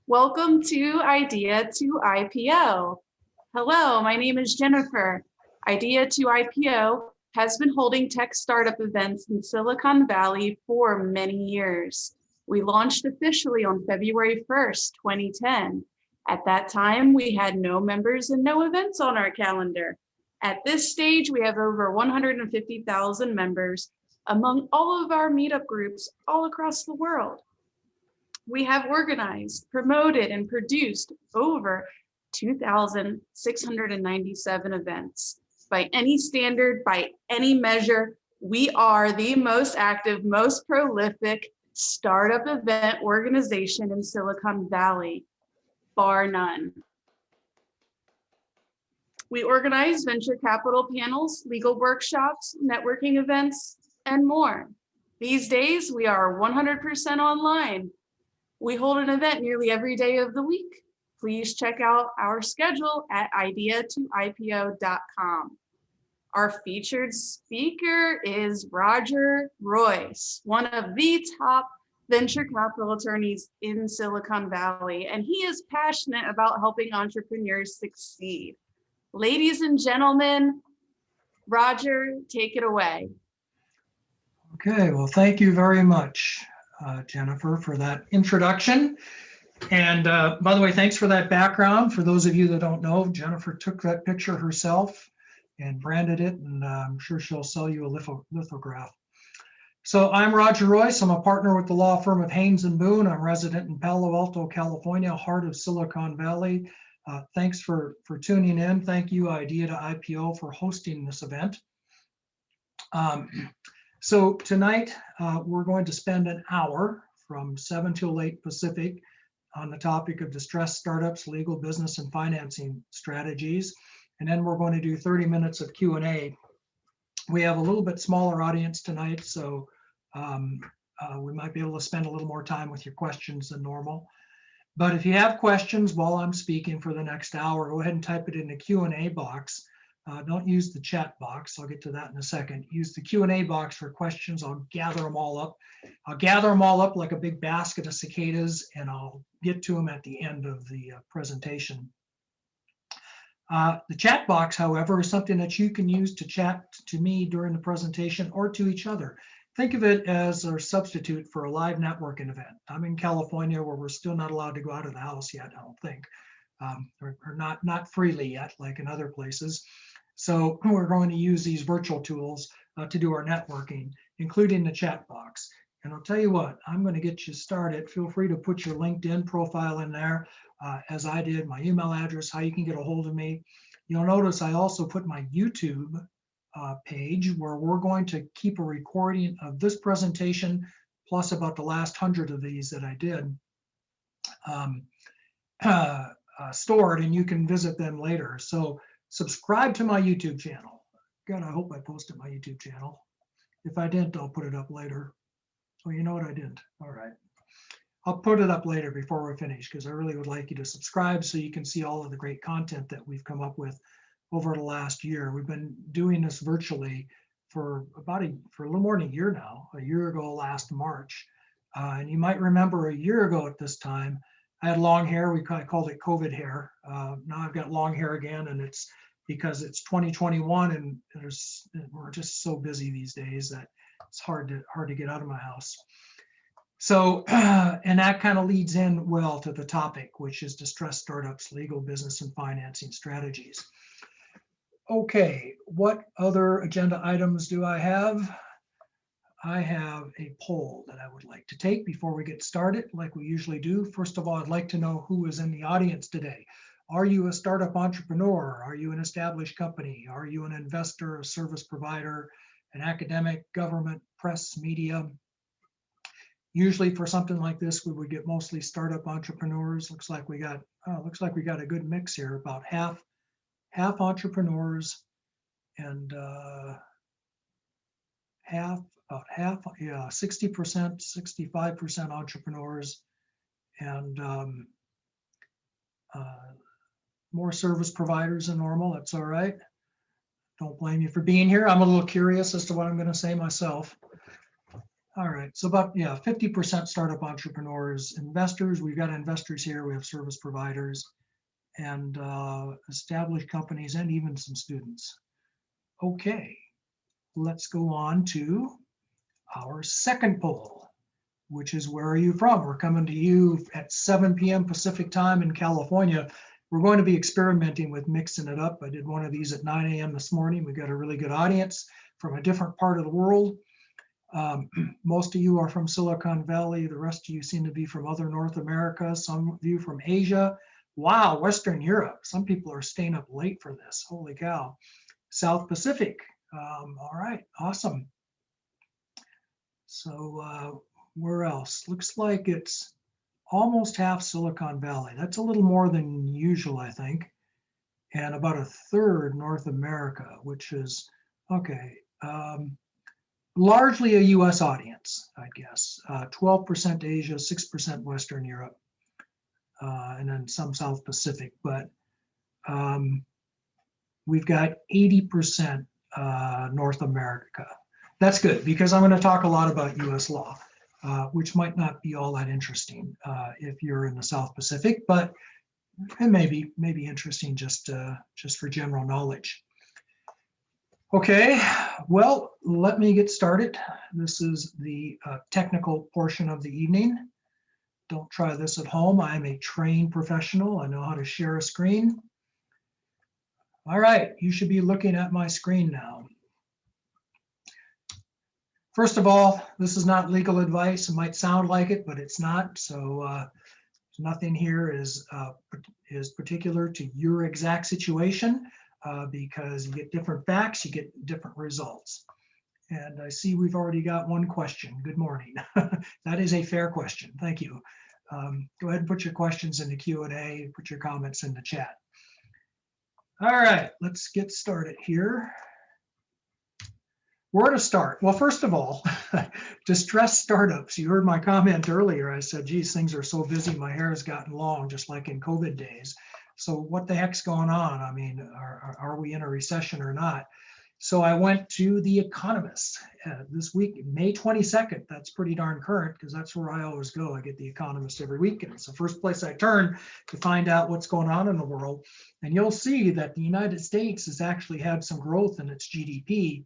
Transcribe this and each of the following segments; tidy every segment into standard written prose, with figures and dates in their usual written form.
Welcome to Idea to IPO. Hello, my name is Jennifer. Idea to IPO has been holding tech startup events in Silicon Valley for many years. We launched officially on February 1st, 2010. At that time, we had no members and no events on our calendar. At this stage, we have over 150,000 members among all of our meetup groups all across the world. We have organized, promoted, and produced over 2,697 events. By any standard, by any measure, we are the most active, most prolific startup event organization in Silicon Valley, bar none. We organize venture capital panels, legal workshops, networking events, and more. These days, we are 100% online. We hold an event nearly every day of the week. Please check out our schedule at ideatoipo.com. Our featured speaker is Roger Royce, one of the top venture capital attorneys in Silicon Valley, and he is passionate about helping entrepreneurs succeed. Ladies and gentlemen, Roger, take it away. Okay, well, thank you very much, Jennifer, for that introduction. And by the way, thanks for that background. For those of you that don't know, Jennifer took that picture herself and branded it, and I'm sure she'll sell you a lithograph. So I'm Roger Royce. I'm a partner with the law firm of Haynes & Boone. I'm resident in Palo Alto, California, heart of Silicon Valley. Thanks for tuning in. Thank you, Idea to IPO, for hosting this event. So tonight, we're going to spend an hour from 7 till 8 Pacific on the topic of distressed startups, legal, business, and financing strategies. And then we're going to do 30 minutes of Q&A. We have a little bit smaller audience tonight, so we might be able to spend a little more time with your questions than normal. But if you have questions while I'm speaking for the next hour, go ahead and type it in the Q&A box. Don't use the chat box. I'll get to that in a second. Use the Q&A box for questions. I'll gather them all up. I'll gather them all up like a big basket of cicadas, and I'll get to them at the end of the presentation. The chat box, however, is something that you can use to chat to me during the presentation or to each other. Think of it as a substitute for a live networking event. I'm in California, where we're still not allowed to go out of the house yet, I don't think, or not freely yet, like in other places. So we're going to use these virtual tools to do our networking, including the chat box. And I'll tell you what, I'm going to get you started. Feel free to put your LinkedIn profile in there, as I did, my email address, how you can get a hold of me. You'll notice I also put my YouTube page, where we're going to keep a recording of this presentation, plus about the last 100 of these that I did, stored, and you can visit them later. So subscribe to my YouTube channel. God, I hope I posted my YouTube channel. If I didn't, I'll put it up later. Oh, you know what, I didn't. All right. I'll put it up later before we're finished, because I really would like you to subscribe so you can see all of the great content that we've come up with over the last year. We've been doing this virtually for a little more than a year now, a year ago last March. And you might remember a year ago at this time, I had long hair. We called it COVID hair. Now I've got long hair again, and it's because it's 2021, and we're just so busy these days that it's hard to get out of my house. So, and that kind of leads in well to the topic, which is distressed startups, legal, business, and financing strategies. Okay, what other agenda items do I have? I have a poll that I would like to take before we get started, like we usually do. First of all, I'd like to know who is in the audience today. Are you a startup entrepreneur? Are you an established company? Are you an investor, a service provider, an academic, government, press, media? Usually for something like this, we would get mostly startup entrepreneurs. Looks like we got a good mix here, about half entrepreneurs and about half, 60%, 65% entrepreneurs, and more service providers than normal. That's all right. Don't blame you for being here. I'm a little curious as to what I'm going to say myself. All right, so about 50% startup entrepreneurs, investors. We've got investors here. We have service providers and established companies and even some students. Okay, let's go on to our second poll, which is where are you from? We're coming to you at 7 p.m. Pacific time in California. We're going to be experimenting with mixing it up. I did one of these at 9 a.m. this morning. We got a really good audience from a different part of the world. Most of you are from Silicon Valley. The rest of you seem to be from other North America. Some of you from Asia. Wow, Western Europe. Some people are staying up late for this. Holy cow. South Pacific. All right, awesome. So where else? Looks like it's almost half Silicon Valley. That's a little more than usual, I think. And about a third North America, which is, okay, largely a US audience, I guess. 12% Asia, 6% Western Europe, and then some South Pacific. But we've got 80% North America. That's good because I'm going to talk a lot about US law, which might not be all that interesting if you're in the South Pacific, but it may be interesting just for general knowledge. Okay, well, let me get started. This is the technical portion of the evening. Don't try this at home. I'm a trained professional. I know how to share a screen. All right, you should be looking at my screen now. First of all, this is not legal advice. It might sound like it, but it's not. So nothing here is particular to your exact situation because you get different facts, you get different results. And I see we've already got one question. Good morning. That is a fair question. Thank you. Go ahead and put your questions in the Q&A, put your comments in the chat. All right, let's get started here. Where to start? Well, first of all, distressed startups. You heard my comment earlier. I said, geez, things are so busy. My hair has gotten long, just like in COVID days. So what the heck's going on? I mean, are we in a recession or not? So I went to The Economist this week, May 22nd. That's pretty darn current because that's where I always go. I get The Economist every week, and it's the first place I turn to find out what's going on in the world. And you'll see that the United States has actually had some growth in its GDP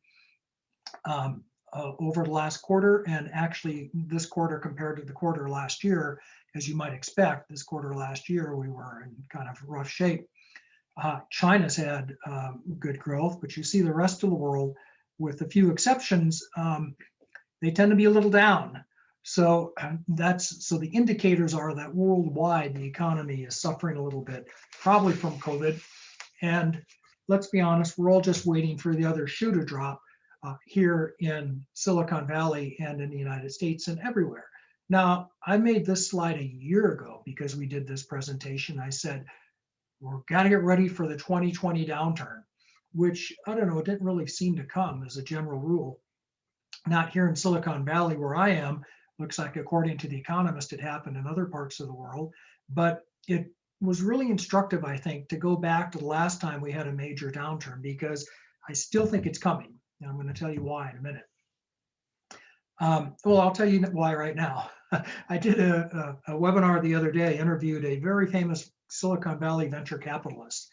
over the last quarter, and actually this quarter compared to the quarter last year, as you might expect, this quarter last year we were in kind of rough shape. China's had good growth, but you see the rest of the world, with a few exceptions, they tend to be a little down. So so the indicators are that worldwide the economy is suffering a little bit, probably from COVID. And let's be honest, we're all just waiting for the other shoe to drop. Here in Silicon Valley and in the United States and everywhere. Now, I made this slide a year ago because we did this presentation. I said, we're got to get ready for the 2020 downturn, which, I don't know, it didn't really seem to come as a general rule. Not here in Silicon Valley where I am. Looks like, according to The Economist, it happened in other parts of the world. But it was really instructive, I think, to go back to the last time we had a major downturn because I still think it's coming. And I'm going to tell you why in a minute. Well, I'll tell you why right now. I did a webinar the other day, interviewed a very famous Silicon Valley venture capitalist.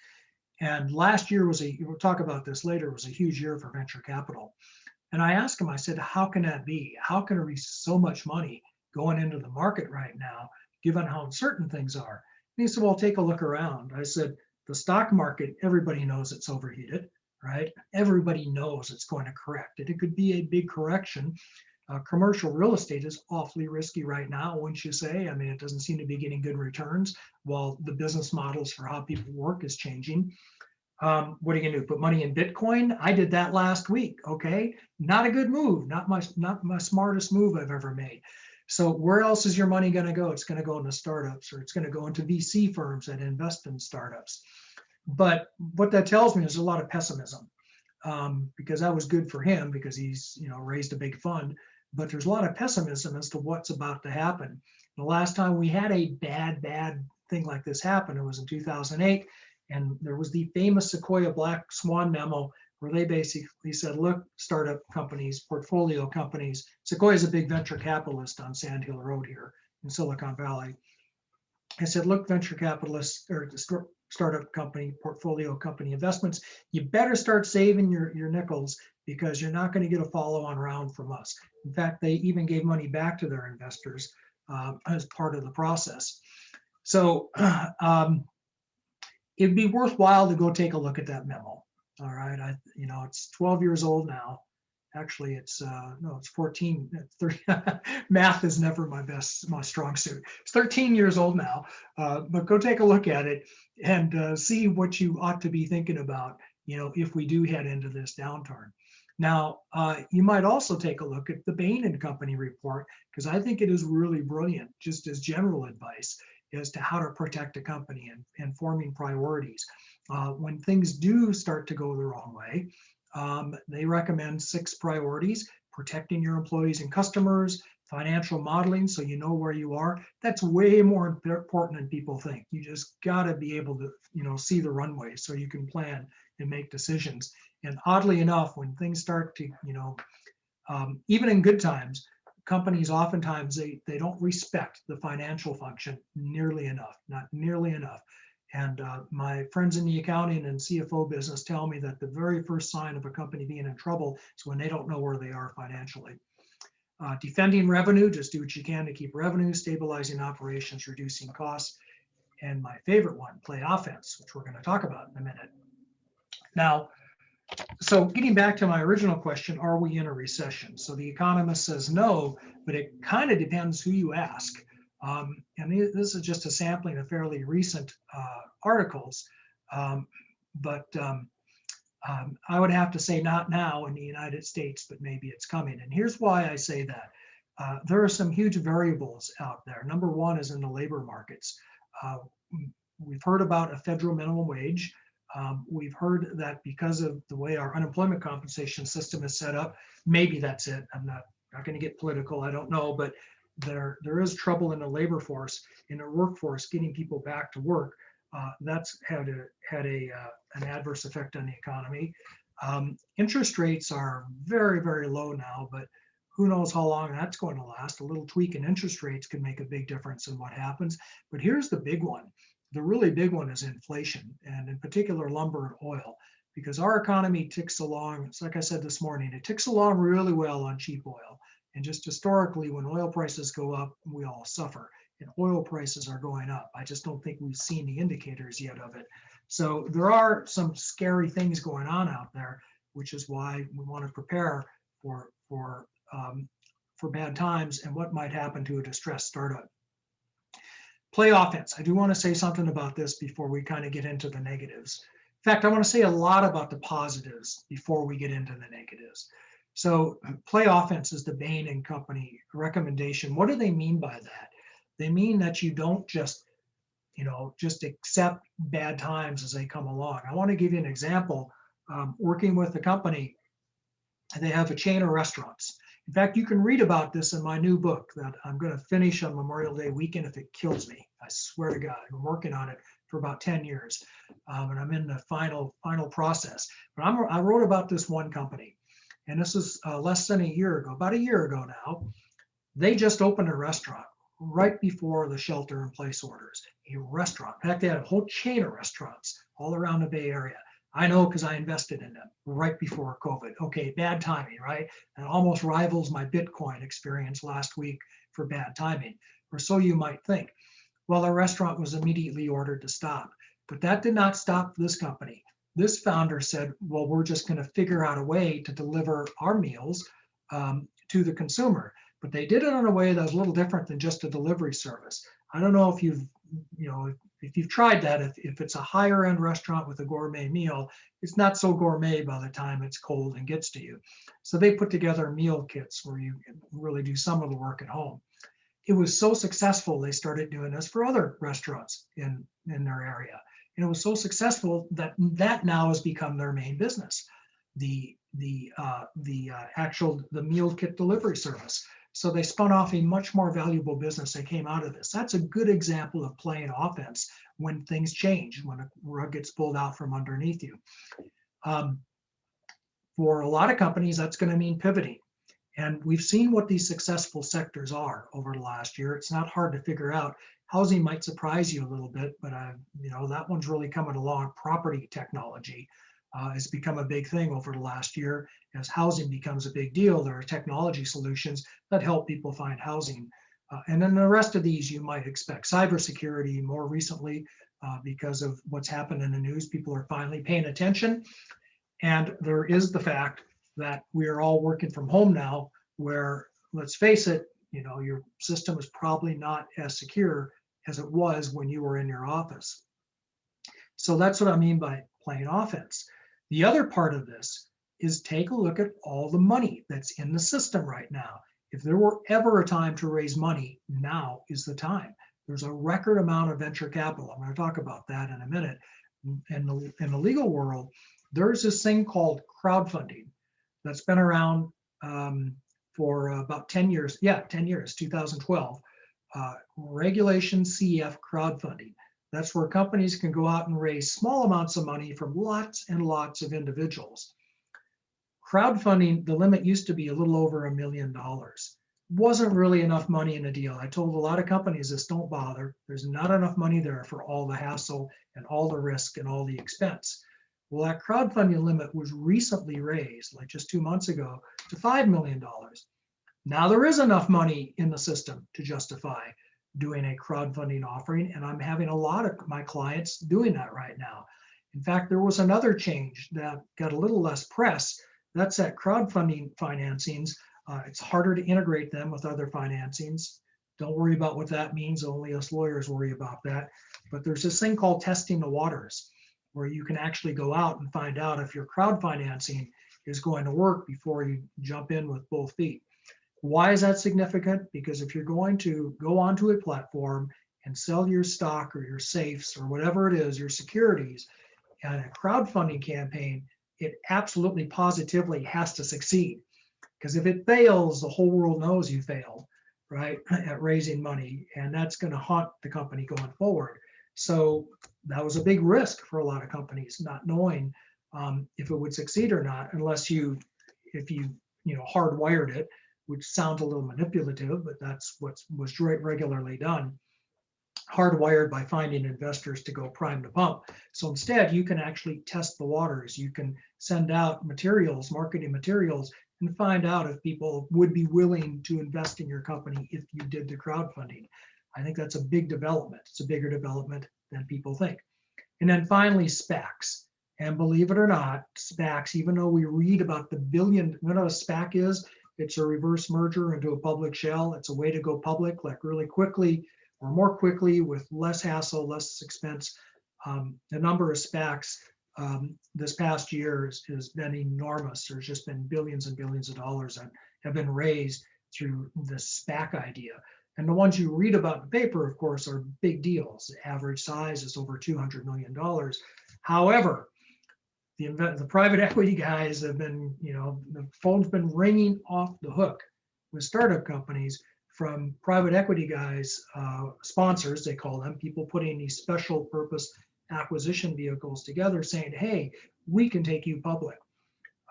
And last year we'll talk about this later, was a huge year for venture capital. And I asked him, I said, how can that be? How can there be so much money going into the market right now, given how uncertain things are? And he said, well, take a look around. I said, the stock market, everybody knows it's overheated. Right? Everybody knows it's going to correct. It could be a big correction. Commercial real estate is awfully risky right now, wouldn't you say? I mean, it doesn't seem to be getting good returns while the business models for how people work is changing. What are you gonna do? Put money in Bitcoin? I did that last week, okay? Not a good move, not my smartest move I've ever made. So where else is your money gonna go? It's gonna go into startups, or it's gonna go into VC firms that invest in startups. But what that tells me is a lot of pessimism, because that was good for him because he's raised a big fund. But there's a lot of pessimism as to what's about to happen. The last time we had a bad thing like this happen, it was in 2008, and there was the famous Sequoia Black Swan memo where they basically said, look, startup companies, portfolio companies, Sequoia is a big venture capitalist on Sand Hill Road here in Silicon Valley. I said, look, venture capitalists or the startup company, portfolio company investments, you better start saving your nickels because you're not going to get a follow-on round from us. In fact, they even gave money back to their investors as part of the process. So it'd be worthwhile to go take a look at that memo. All right, it's 12 years old now. Actually, it's no, it's 14. 30, math is never my strong suit. It's 13 years old now, but go take a look at it and see what you ought to be thinking about, if we do head into this downturn. Now, you might also take a look at the Bain & Company report, because I think it is really brilliant, just as general advice as to how to protect a company and forming priorities. When things do start to go the wrong way, they recommend 6 priorities: protecting your employees and customers, financial modeling so you know where you are. That's way more important than people think. You just got to be able to, see the runway so you can plan and make decisions. And oddly enough, when things start to, even in good times, companies oftentimes they don't respect the financial function nearly enough, not nearly enough. And my friends in the accounting and CFO business tell me that the very first sign of a company being in trouble is when they don't know where they are financially. Defending revenue, just do what you can to keep revenue, stabilizing operations, reducing costs. And my favorite one, play offense, which we're going to talk about in a minute. Now, so getting back to my original question, are we in a recession? So the Economist says no, but it kind of depends who you ask. And this is just a sampling of fairly recent articles, but I would have to say not now in the United States, but maybe it's coming. And here's why I say that. There are some huge variables out there. Number one is in the labor markets. We've heard about a federal minimum wage. We've heard that because of the way our unemployment compensation system is set up, maybe that's it. I'm not going to get political. I don't know, but there is trouble in the labor force, in the workforce, getting people back to work. That's had an adverse effect on the economy. Interest rates are very, very low now, but who knows how long that's going to last. A little tweak in interest rates can make a big difference in what happens. But here's the big one. The really big one is inflation, and in particular lumber and oil, because our economy ticks along. It's like I said this morning, it ticks along really well on cheap oil. And just historically, when oil prices go up, we all suffer. And oil prices are going up. I just don't think we've seen the indicators yet of it. So there are some scary things going on out there, which is why we want to prepare for bad times and what might happen to a distressed startup. Play offense. I do want to say something about this before we kind of get into the negatives. In fact, I want to say a lot about the positives before we get into the negatives. So play offense is the Bain & Company recommendation. What do they mean by that? They mean that you don't just accept bad times as they come along. I want to give you an example. Working with a company, they have a chain of restaurants. In fact, you can read about this in my new book that I'm going to finish on Memorial Day weekend if it kills me. I swear to God, I've been working on it for about 10 years, and I'm in the final process. But I wrote about this one company, and this is less than a year ago, about a year ago now. They just opened a restaurant right before the shelter-in-place orders. A restaurant. In fact, they had a whole chain of restaurants all around the Bay Area. I know because I invested in them right before COVID. Okay, bad timing, right? And almost rivals my Bitcoin experience last week for bad timing, or so you might think. Well, the restaurant was immediately ordered to stop, but that did not stop this company. This founder said, well, we're just going to figure out a way to deliver our meals to the consumer. But they did it in a way that was a little different than just a delivery service. I don't know if you've tried that. If it's a higher end restaurant with a gourmet meal, it's not so gourmet by the time it's cold and gets to you. So they put together meal kits where you can really do some of the work at home. It was so successful, they started doing this for other restaurants in their area. And it was so successful that now has become their main business, the meal kit delivery service. So they spun off a much more valuable business that came out of this. That's a good example of playing offense when things change, when a rug gets pulled out from underneath you. For a lot of companies, that's going to mean pivoting. And we've seen what these successful sectors are over the last year. It's not hard to figure out. Housing might surprise you a little bit, but that one's really coming along. Property technology has become a big thing over the last year. As housing becomes a big deal, there are technology solutions that help people find housing. And then the rest of these you might expect. Cybersecurity more recently, because of what's happened in the news, people are finally paying attention. And there is the fact that we are all working from home now, where, let's face it, your system is probably not as secure as it was when you were in your office. So that's what I mean by playing offense. The other part of this is take a look at all the money that's in the system right now. If there were ever a time to raise money, now is the time. There's a record amount of venture capital. I'm going to talk about that in a minute. In the legal world, there's this thing called crowdfunding that's been around for about 10 years. Yeah, 10 years, 2012. Regulation CF crowdfunding. That's where companies can go out and raise small amounts of money from lots and lots of individuals. Crowdfunding, the limit used to be a little over $1 million. Wasn't really enough money in a deal. I told a lot of companies this, don't bother. There's not enough money there for all the hassle and all the risk and all the expense. Well, that crowdfunding limit was recently raised, like just 2 months ago, to $5 million. Now there is enough money in the system to justify doing a crowdfunding offering, and I'm having a lot of my clients doing that right now. In fact, there was another change that got a little less press. That's that crowdfunding financings. It's harder to integrate them with other financings. Don't worry about what that means. Only us lawyers worry about that. But there's this thing called testing the waters, where you can actually go out and find out if your crowd financing is going to work before you jump in with both feet. Why is that significant? Because if you're going to go onto a platform and sell your stock or your safes or whatever it is, your securities, and a crowdfunding campaign, it absolutely positively has to succeed. Because if it fails, the whole world knows you failed, right, at raising money, and that's going to haunt the company going forward. So that was a big risk for a lot of companies, not knowing if it would succeed or not, unless if you hardwired it, which sounds a little manipulative, but that's what was regularly done. Hardwired by finding investors to go prime to pump. So instead, you can actually test the waters. You can send out materials, marketing materials, and find out if people would be willing to invest in your company if you did the crowdfunding. I think that's a big development. It's a bigger development than people think. And then finally, SPACs. And believe it or not, SPACs, even though we read about the billion, you know what a SPAC is? It's a reverse merger into a public shell. It's a way to go public, like really quickly or more quickly with less hassle, less expense. The number of SPACs this past year has been enormous. There's just been billions and billions of dollars that have been raised through the SPAC idea. And the ones you read about in the paper, of course, are big deals. The average size is over $200 million. However, the private equity guys have been, the phone's been ringing off the hook with startup companies from private equity guys, sponsors, they call them, people putting these special purpose acquisition vehicles together saying, hey, we can take you public.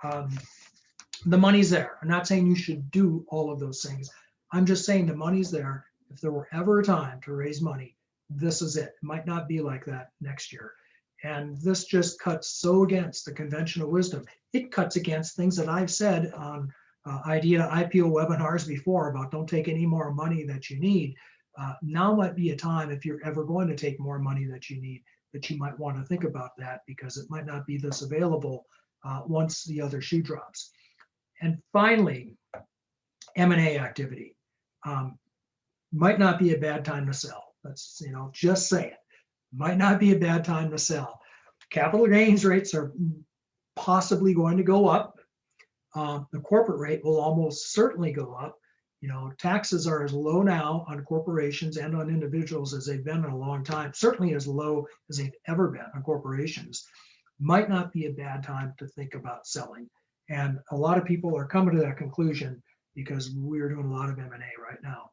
The money's there. I'm not saying you should do all of those things. I'm just saying the money's there. If there were ever a time to raise money, this is it. It might not be like that next year. And this just cuts so against the conventional wisdom. It cuts against things that I've said on IPO webinars before about don't take any more money that you need. Now might be a time, if you're ever going to take more money that you need, that you might want to think about that, because it might not be this available once the other shoe drops. And finally, M&A activity. Might not be a bad time to sell. That's, just say it. Might not be a bad time to sell. Capital gains rates are possibly going to go up. The corporate rate will almost certainly go up. Taxes are as low now on corporations and on individuals as they've been in a long time, certainly as low as they've ever been on corporations. Might not be a bad time to think about selling. And a lot of people are coming to that conclusion because we're doing a lot of M&A right now.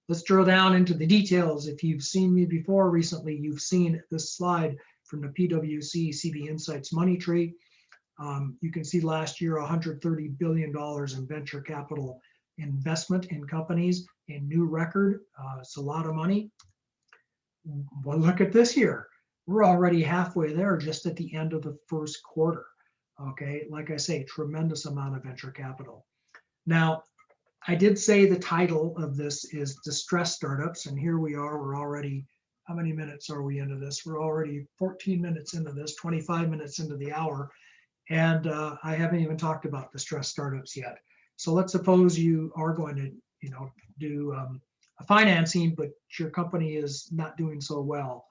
Let's drill down into the details. If you've seen me before recently, you've seen this slide from the PwC CB Insights Money Tree. You can see last year, $130 billion in venture capital investment in companies, a new record. It's a lot of money. Well, look at this year. We're already halfway there just at the end of the first quarter. Okay, like I say, tremendous amount of venture capital. Now, I did say the title of this is Distressed Startups, and here we are. We're already, how many minutes are we into this? We're already 14 minutes into this, 25 minutes into the hour, and I haven't even talked about distressed startups yet. So let's suppose you are going to, do a financing, but your company is not doing so well,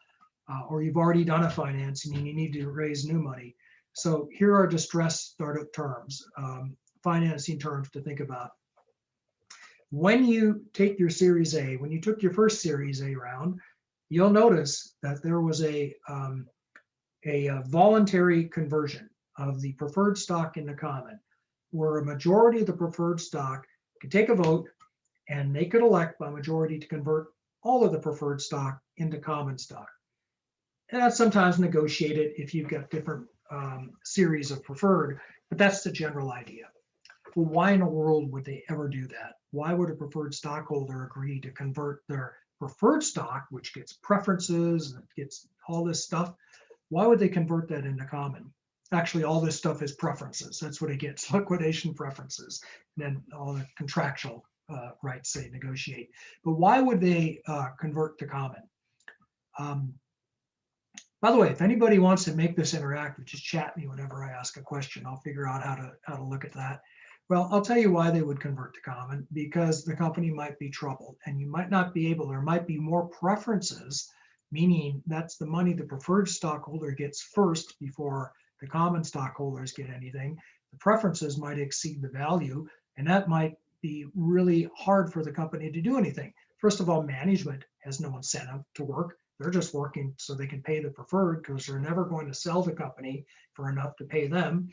or you've already done a financing and you need to raise new money. So here are distressed startup terms, financing terms to think about. When you take your Series A, when you took your first Series A round, you'll notice that there was a voluntary conversion of the preferred stock into common, where a majority of the preferred stock could take a vote and they could elect by majority to convert all of the preferred stock into common stock. And that's sometimes negotiated if you've got different series of preferred, but that's the general idea. Well, why in the world would they ever do that? Why would a preferred stockholder agree to convert their preferred stock, which gets preferences and gets all this stuff? Why would they convert that into common? Actually, all this stuff is preferences. That's what it gets, liquidation preferences, and then all the contractual rights they negotiate. But why would they convert to common? By the way, if anybody wants to make this interactive, just chat me whenever I ask a question. I'll figure out how to look at that. Well, I'll tell you why they would convert to common, because the company might be troubled and you might not be able, there might be more preferences, meaning that's the money the preferred stockholder gets first before the common stockholders get anything. The preferences might exceed the value, and that might be really hard for the company to do anything. First of all, management has no incentive to work. They're just working so they can pay the preferred, because they're never going to sell the company for enough to pay them.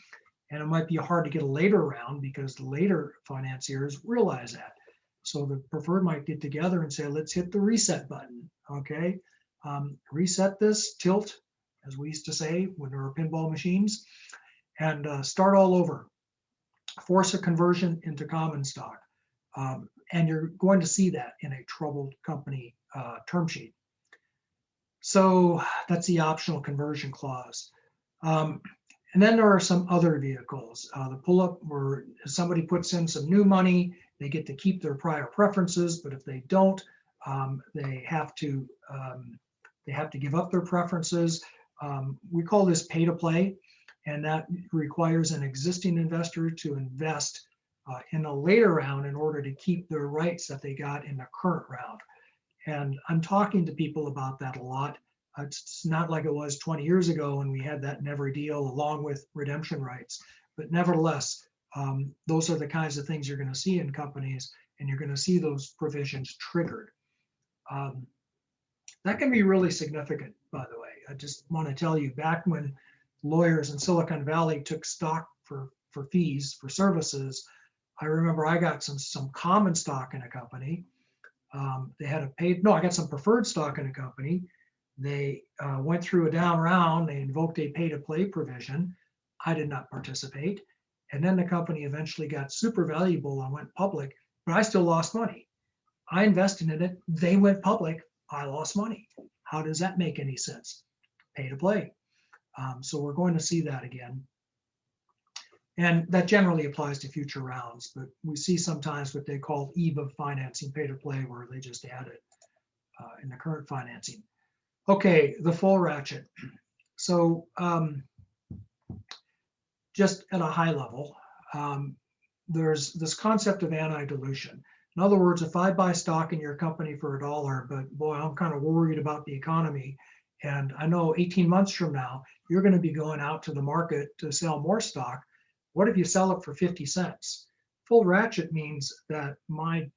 And it might be hard to get a later round because the later financiers realize that. So the preferred might get together and say, let's hit the reset button, okay? Reset this, tilt, as we used to say when there were pinball machines, and start all over. Force a conversion into common stock. And you're going to see that in a troubled company term sheet. So that's the optional conversion clause. And then there are some other vehicles. The pull-up, where somebody puts in some new money, they get to keep their prior preferences, but if they don't, they have to give up their preferences. We call this pay to play, and that requires an existing investor to invest in a later round in order to keep their rights that they got in the current round. And I'm talking to people about that a lot. It's not like it was 20 years ago when we had that in every deal along with redemption rights. But nevertheless, those are the kinds of things you're going to see in companies, and you're going to see those provisions triggered. That can be really significant, by the way. I just want to tell you, back when lawyers in Silicon Valley took stock for fees, for services, I remember I got some common stock in a company. They had I got some preferred stock in a company. They went through a down round. They invoked a pay-to-play provision. I did not participate. And then the company eventually got super valuable and went public, but I still lost money. I invested in it. They went public. I lost money. How does that make any sense? Pay-to-play. So we're going to see that again. And that generally applies to future rounds, but we see sometimes what they call eve of financing pay-to-play, where they just add it in the current financing. Okay, the full ratchet. So just at a high level, there's this concept of anti-dilution. In other words, if I buy stock in your company for $1, but boy, I'm kind of worried about the economy, and I know 18 months from now, you're going to be going out to the market to sell more stock. What if you sell it for 50 cents? Full ratchet means that my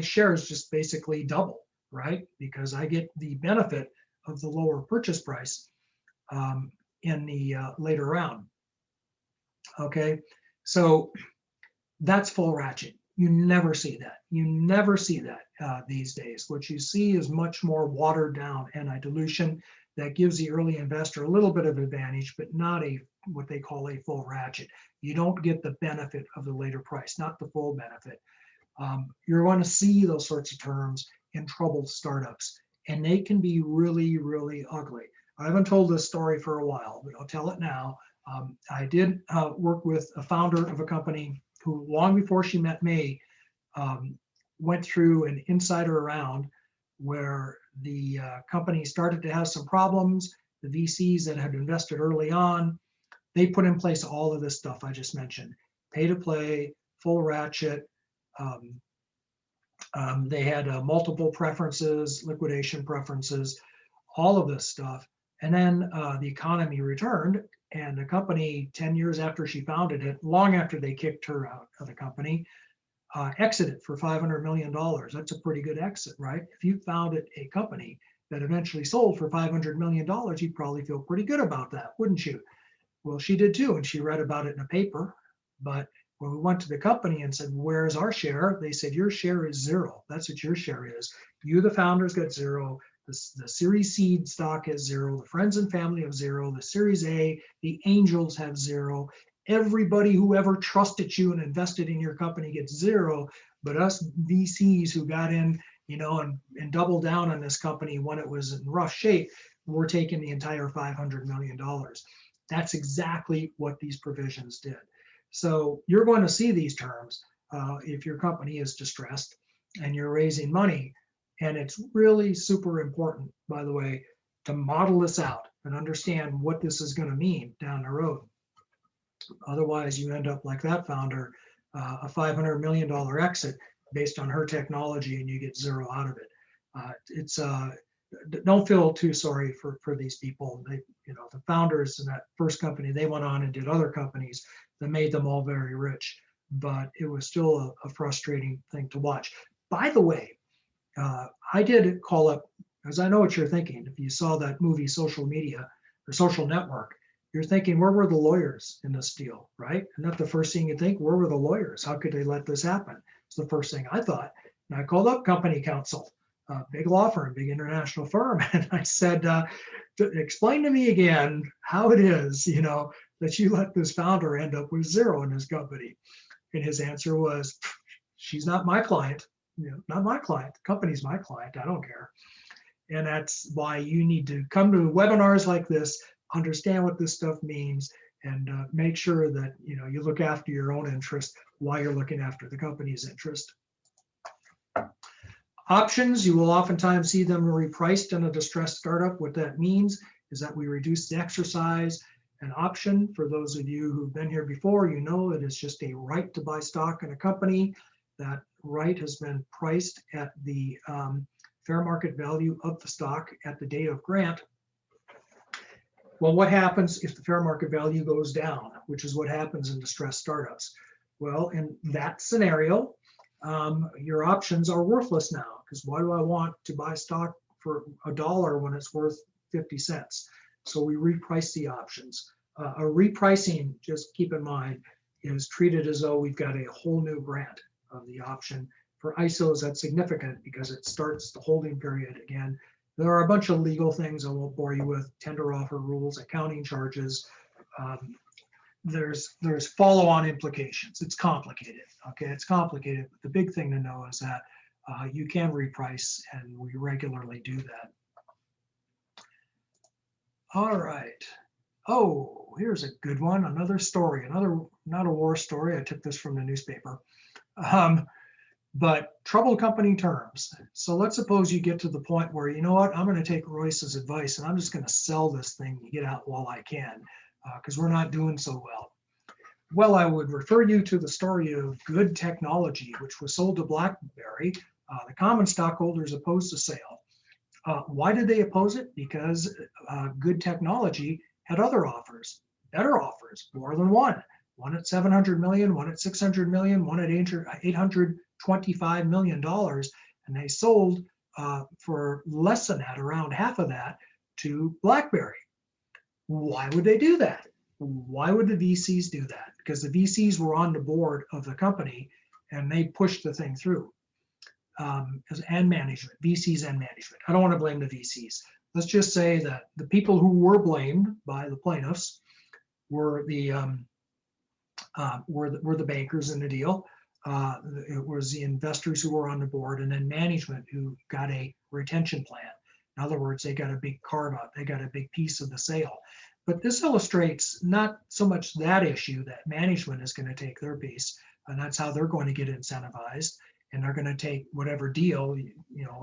shares just basically double, right? Because I get the benefit of the lower purchase price in the later round. Okay, so that's full ratchet. You never see that. You never see that these days. What you see is much more watered down anti-dilution. that gives the early investor a little bit of advantage, but not what they call a full ratchet. You don't get the benefit of the later price, not the full benefit. You're going to see those sorts of terms in troubled startups, and they can be really, really ugly. I haven't told this story for a while, but I'll tell it now. I did work with a founder of a company who, long before she met me, went through an insider round where the company started to have some problems. The VCs that had invested early on, they put in place all of this stuff I just mentioned: pay to play, full ratchet. They had multiple preferences, liquidation preferences, all of this stuff. And then the economy returned, and the company, 10 years after she founded it, long after they kicked her out of the company, exited for $500 million. That's a pretty good exit, right? If you founded a company that eventually sold for $500 million, you'd probably feel pretty good about that, wouldn't you? Well, she did too, and she read about it in a paper. But when we went to the company and said, where's our share? They said, your share is zero. That's what your share is. You, the founders, got zero. The Series Seed stock has zero. The friends and family have zero. The Series A, the angels have zero. Everybody who ever trusted you and invested in your company gets zero. But us VCs who got in, and doubled down on this company when it was in rough shape, we're taking the entire $500 million. That's exactly what these provisions did. So you're going to see these terms if your company is distressed and you're raising money. And it's really super important, by the way, to model this out and understand what this is going to mean down the road. Otherwise, you end up like that founder, a $500 million exit based on her technology, and you get zero out of it. Don't feel too sorry for these people. The founders in that first company, they went on and did other companies that made them all very rich, but it was still a frustrating thing to watch. By the way, I did call up, because I know what you're thinking. If you saw that movie Social Media or Social Network, you're thinking, where were the lawyers in this deal, right? And that's the first thing you think, where were the lawyers? How could they let this happen? It's the first thing I thought. And I called up company counsel, big law firm, big international firm. And I said, explain to me again how it is, that you let this founder end up with zero in his company. And his answer was, she's not my client. Not my client. The company's my client. I don't care. And that's why you need to come to webinars like this, understand what this stuff means, and make sure that you look after your own interest while you're looking after the company's interest. Options, you will oftentimes see them repriced in a distressed startup. What that means is that we reduce the exercise. An option, for those of you who've been here before, it is just a right to buy stock in a company. That right has been priced at the fair market value of the stock at the date of grant. Well, what happens if the fair market value goes down, which is what happens in distressed startups? Well, in that scenario, your options are worthless now, because why do I want to buy stock for $1 when it's worth 50 cents? So we reprice the options. A repricing, just keep in mind, is treated as though we've got a whole new grant of the option. For ISOs, that's significant because it starts the holding period again. There are a bunch of legal things I won't bore you with: tender offer rules, accounting charges. There's follow-on implications. It's complicated. Okay, it's complicated. But the big thing to know is that you can reprice, and we regularly do that. All right. Oh, here's a good one. Another story. Not a war story. I took this from the newspaper. But troubled company terms. So let's suppose you get to the point where, you know what, I'm going to take Royce's advice and I'm just going to sell this thing and get out while I can, because we're not doing so well. Well, I would refer you to the story of Good Technology, which was sold to BlackBerry. The common stockholders opposed the sale. Why did they oppose it? Because Good Technology had other offers, better offers, more than one. One at $700 million, one at $600 million, one at $825 million. And they sold for less than that, around half of that, to BlackBerry. Why would they do that? Why would the VCs do that? Because the VCs were on the board of the company and they pushed the thing through. And management, VCs and management. I don't want to blame the VCs. let's just say that the people who were blamed by the plaintiffs were the bankers in the deal. It was the investors who were on the board, and then management who got a retention plan. In other words, they got a big carve out, they got a big piece of the sale. But this illustrates not so much that issue that management is going to take their piece, and that's how they're going to get incentivized. And they're going to take whatever deal,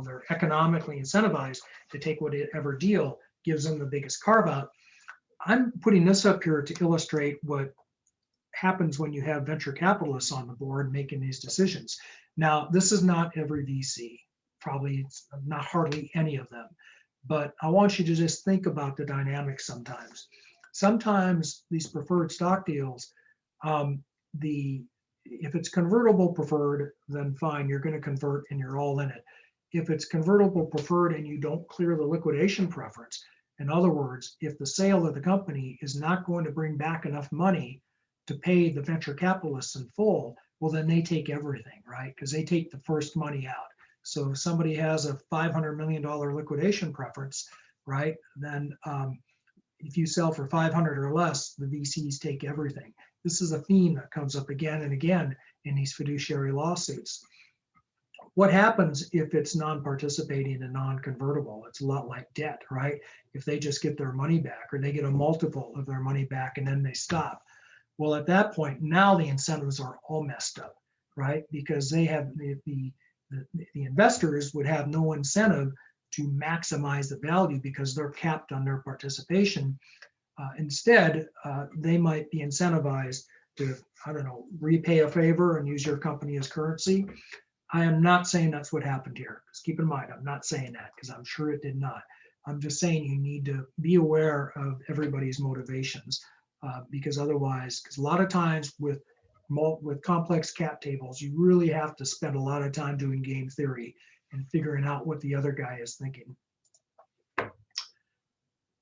they're economically incentivized to take whatever deal gives them the biggest carve out. I'm putting this up here to illustrate what happens when you have venture capitalists on the board making these decisions. Now, this is not every VC, probably not hardly any of them, but I want you to just think about the dynamics sometimes. Sometimes these preferred stock deals, if it's convertible preferred, then fine, you're going to convert and you're all in it. If it's convertible preferred and you don't clear the liquidation preference, in other words, if the sale of the company is not going to bring back enough money to pay the venture capitalists in full, well, then they take everything, right? Because they take the first money out. So if somebody has a $500 million liquidation preference, right, then if you sell for 500 or less, the VCs take everything. This is a theme that comes up again and again in these fiduciary lawsuits. What happens if it's non-participating and non-convertible? It's a lot like debt, right? If they just get their money back or they get a multiple of their money back and then they stop. Well, at that point, now the incentives are all messed up, right? Because they have the investors would have no incentive to maximize the value because they're capped on their participation. Instead, they might be incentivized to, I don't know, repay a favor and use your company as currency. I am not saying that's what happened here. Just keep in mind, I'm not saying that because I'm sure it did not. I'm just saying you need to be aware of everybody's motivations because otherwise, because a lot of times with complex cap tables, you really have to spend a lot of time doing game theory and figuring out what the other guy is thinking.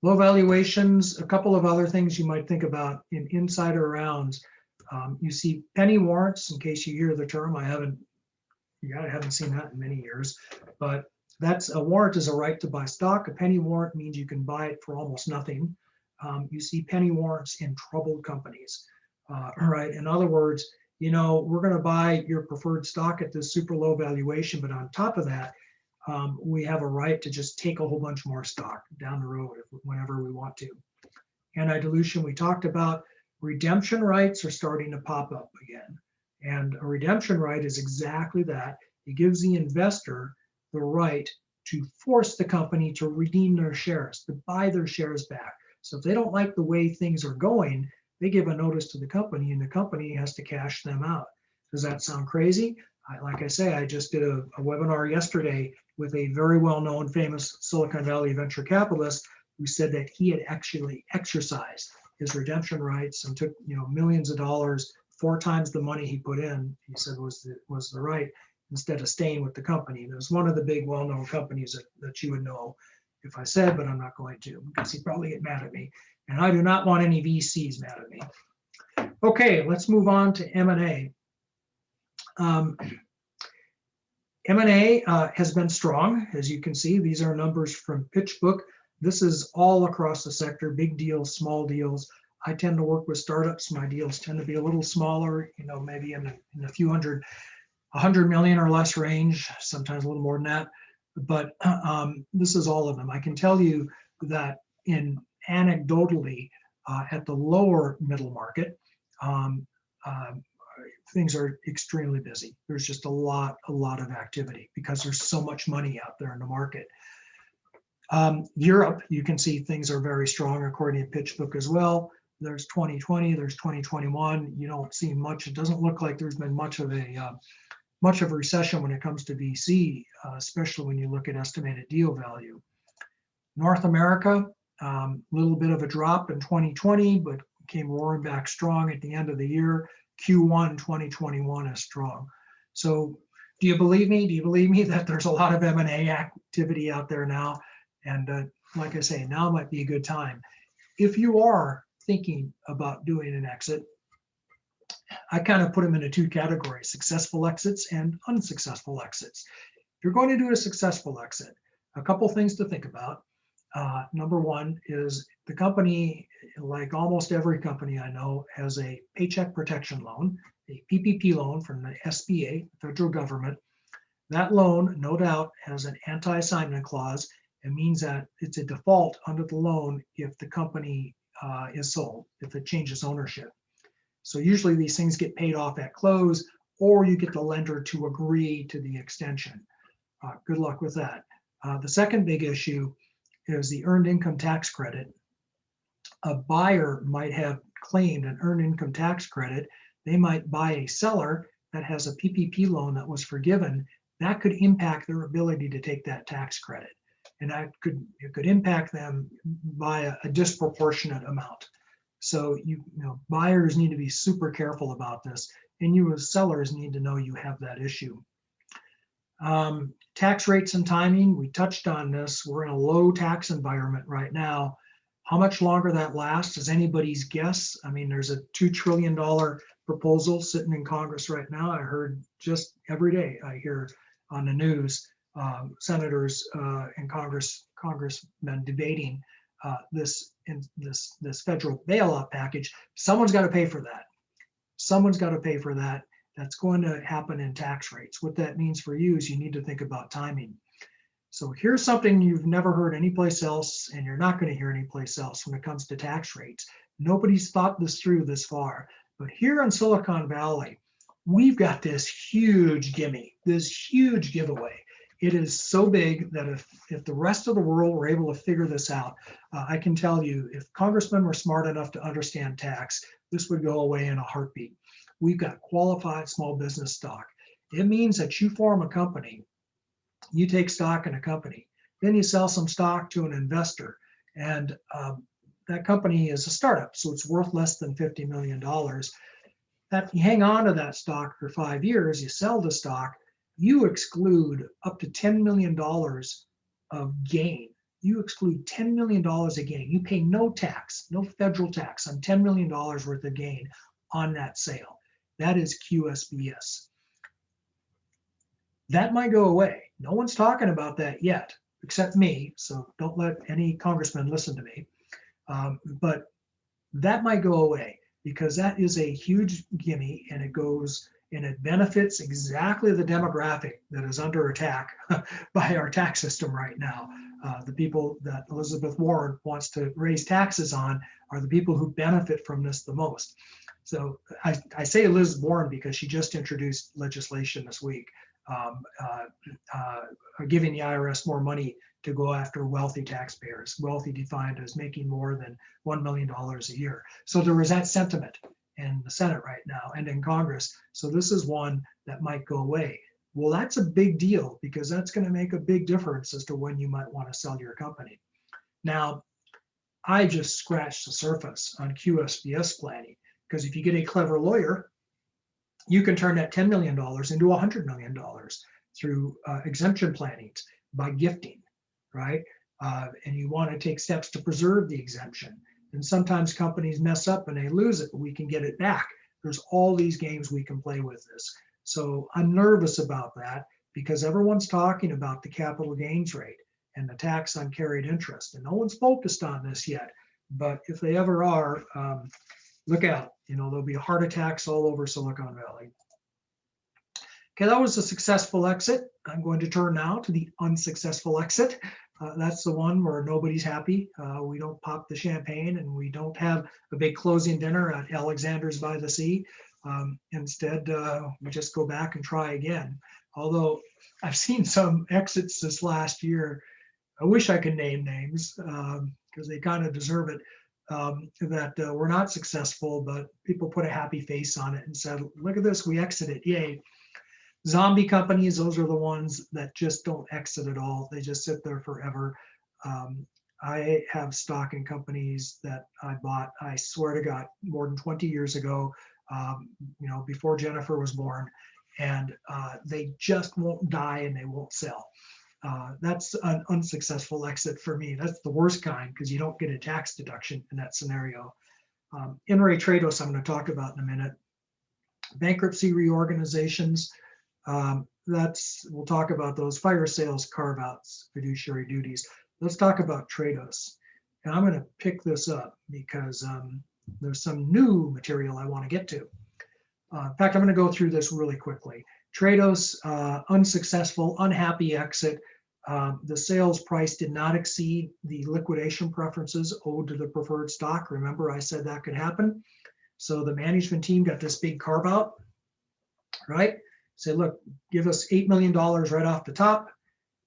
Low valuations, a couple of other things you might think about in insider rounds. You see penny warrants, in case you hear the term. I haven't seen that in many years, but a warrant is a right to buy stock. A penny warrant means you can buy it for almost nothing. You see penny warrants in troubled companies. Right. In other words, we're going to buy your preferred stock at this super low valuation, but on top of that, we have a right to just take a whole bunch more stock down the road whenever we want to. Anti-dilution, we talked about. Redemption rights are starting to pop up again. And a redemption right is exactly that. It gives the investor the right to force the company to redeem their shares, to buy their shares back. So if they don't like the way things are going, they give a notice to the company and the company has to cash them out. Does that sound crazy? Like I say, I just did a webinar yesterday with a very well-known famous Silicon Valley venture capitalist who said that he had actually exercised his redemption rights and took millions of dollars, 4 times the money he put in, he said was the right, instead of staying with the company. And it was one of the big well-known companies that you would know if I said, but I'm not going to because he'd probably get mad at me. And I do not want any VCs mad at me. Okay, let's move on to M&A. M&A has been strong, as you can see. These are numbers from PitchBook. This is all across the sector, big deals, small deals. I tend to work with startups. My deals tend to be a little smaller, maybe in a few hundred, 100 million or less range, sometimes a little more than that. But this is all of them. I can tell you that anecdotally, at the lower middle market, things are extremely busy. There's just a lot of activity because there's so much money out there in the market. Europe, you can see things are very strong according to PitchBook as well. There's 2020, there's 2021. You don't see much. It doesn't look like there's been much of a recession when it comes to VC, especially when you look at estimated deal value. North America, little bit of a drop in 2020, but came roaring back strong at the end of the year. Q1 2021 is strong. So do you believe me? Do you believe me that there's a lot of M&A activity out there now? And like I say, now might be a good time. If you are thinking about doing an exit, I kind of put them into 2 categories, successful exits and unsuccessful exits. If you're going to do a successful exit, a couple things to think about. Number one is the company, like almost every company I know, has a paycheck protection loan, a PPP loan from the SBA, federal government. That loan, no doubt, has an anti-assignment clause. It means that it's a default under the loan if the company is sold, if it changes ownership. So usually these things get paid off at close, or you get the lender to agree to the extension. Good luck with that. The second big issue is the earned income tax credit. A buyer might have claimed an earned income tax credit. They might buy a seller that has a PPP loan that was forgiven. That could impact their ability to take that tax credit. And it could impact them by a disproportionate amount. So buyers need to be super careful about this, and you as sellers need to know you have that issue. Tax rates and timing, we touched on this. We're in a low tax environment right now. How much longer that lasts is anybody's guess. I mean, there's a $2 trillion proposal sitting in Congress right now. I heard just every day, I hear on the news, senators and congressmen debating this federal bailout package. Someone's got to pay for that. Someone's got to pay for that. That's going to happen in tax rates. What that means for you is you need to think about timing. So here's something you've never heard anyplace else, and you're not going to hear anyplace else when it comes to tax rates. Nobody's thought this through this far. But here in Silicon Valley, we've got this huge gimme, this huge giveaway. It is so big that if the rest of the world were able to figure this out, I can tell you, if congressmen were smart enough to understand tax, this would go away in a heartbeat. We've got qualified small business stock. It means that you form a company, you take stock in a company, then you sell some stock to an investor, and that company is a startup, so it's worth less than $50 million. That you hang on to that stock for 5 years, you sell the stock, you exclude up to $10 million of gain. You exclude $10 million of gain. You pay no tax, no federal tax on $10 million worth of gain on that sale. That is QSBS. That might go away. No one's talking about that yet, except me. So don't let any congressman listen to me. But that might go away because that is a huge gimme, and it benefits exactly the demographic that is under attack by our tax system right now. The people that Elizabeth Warren wants to raise taxes on are the people who benefit from this the most. So I say Liz Warren because she just introduced legislation this week giving the IRS more money to go after wealthy taxpayers, wealthy defined as making more than $1 million a year. So there is that sentiment in the Senate right now and in Congress. So this is one that might go away. Well, that's a big deal because that's going to make a big difference as to when you might want to sell your company. Now, I just scratched the surface on QSBS planning, because if you get a clever lawyer, you can turn that $10 million into $100 million through exemption planning by gifting, right? And you want to take steps to preserve the exemption. And sometimes companies mess up and they lose it, but we can get it back. There's all these games we can play with this. So I'm nervous about that because everyone's talking about the capital gains rate and the tax on carried interest. And no one's focused on this yet. But if they ever are, look out. There'll be heart attacks all over Silicon Valley. Okay, that was a successful exit. I'm going to turn now to the unsuccessful exit. That's the one where nobody's happy. We don't pop the champagne and we don't have a big closing dinner at Alexander's by the Sea. Instead, we just go back and try again. Although I've seen some exits this last year. I wish I could name names because they kind of deserve it. That were not successful, but people put a happy face on it and said, look at this, we exited, yay. Zombie companies, those are the ones that just don't exit at all. They just sit there forever. I have stock in companies that I bought, I swear to God, more than 20 years ago, before Jennifer was born, and they just won't die and they won't sell. That's an unsuccessful exit for me. That's the worst kind because you don't get a tax deduction in that scenario. Trados, I'm going to talk about in a minute. Bankruptcy reorganizations. we'll talk about those fire sales, carve-outs, fiduciary duties. Let's talk about Trados. And I'm going to pick this up because there's some new material I want to get to. In fact, I'm going to go through this really quickly. Trados, unsuccessful, unhappy exit. The sales price did not exceed the liquidation preferences owed to the preferred stock. Remember, I said that could happen. So the management team got this big carve out, right? Say, look, give us $8 million right off the top.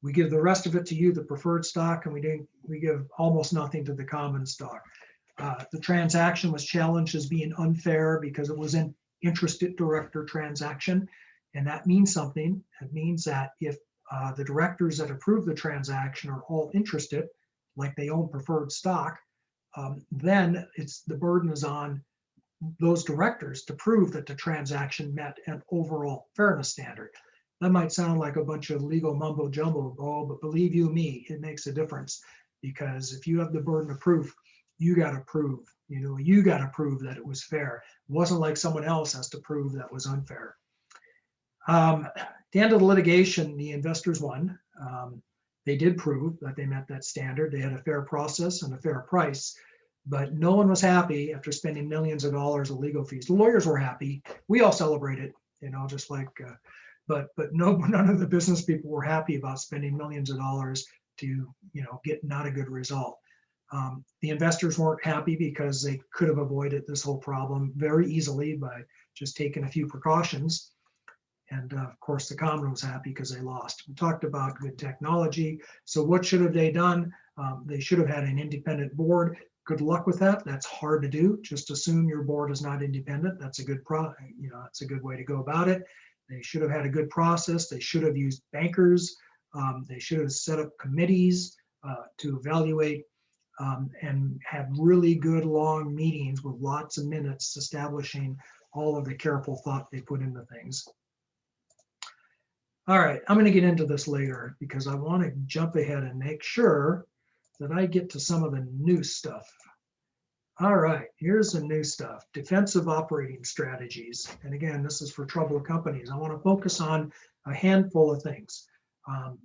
We give the rest of it to you, the preferred stock, and we give almost nothing to the common stock. The transaction was challenged as being unfair because it was an interested director transaction. And that means something. It means that if the directors that approve the transaction are all interested, like they own preferred stock, then the burden is on those directors to prove that the transaction met an overall fairness standard. That might sound like a bunch of legal mumbo jumbo, but believe you me, it makes a difference, because if you have the burden of proof, you got to prove, you got to prove that it was fair. It wasn't like someone else has to prove that was unfair. At the end of the litigation, the investors won. They did prove that they met that standard. They had a fair process and a fair price, but no one was happy after spending millions of dollars of legal fees. The lawyers were happy. We all celebrated, just like, but none of the business people were happy about spending millions of dollars to, get not a good result. The investors weren't happy because they could have avoided this whole problem very easily by just taking a few precautions. And of course, the common was happy because they lost. We talked about good technology. So what should have they done? They should have had an independent board. Good luck with that. That's hard to do. Just assume your board is not independent. That's a good that's a good way to go about it. They should have had a good process. They should have used bankers. They should have set up committees to evaluate and have really good long meetings with lots of minutes establishing all of the careful thought they put into things. All right, I'm going to get into this later because I want to jump ahead and make sure that I get to some of the new stuff. All right, here's the new stuff. Defensive operating strategies. And again, this is for troubled companies. I want to focus on a handful of things,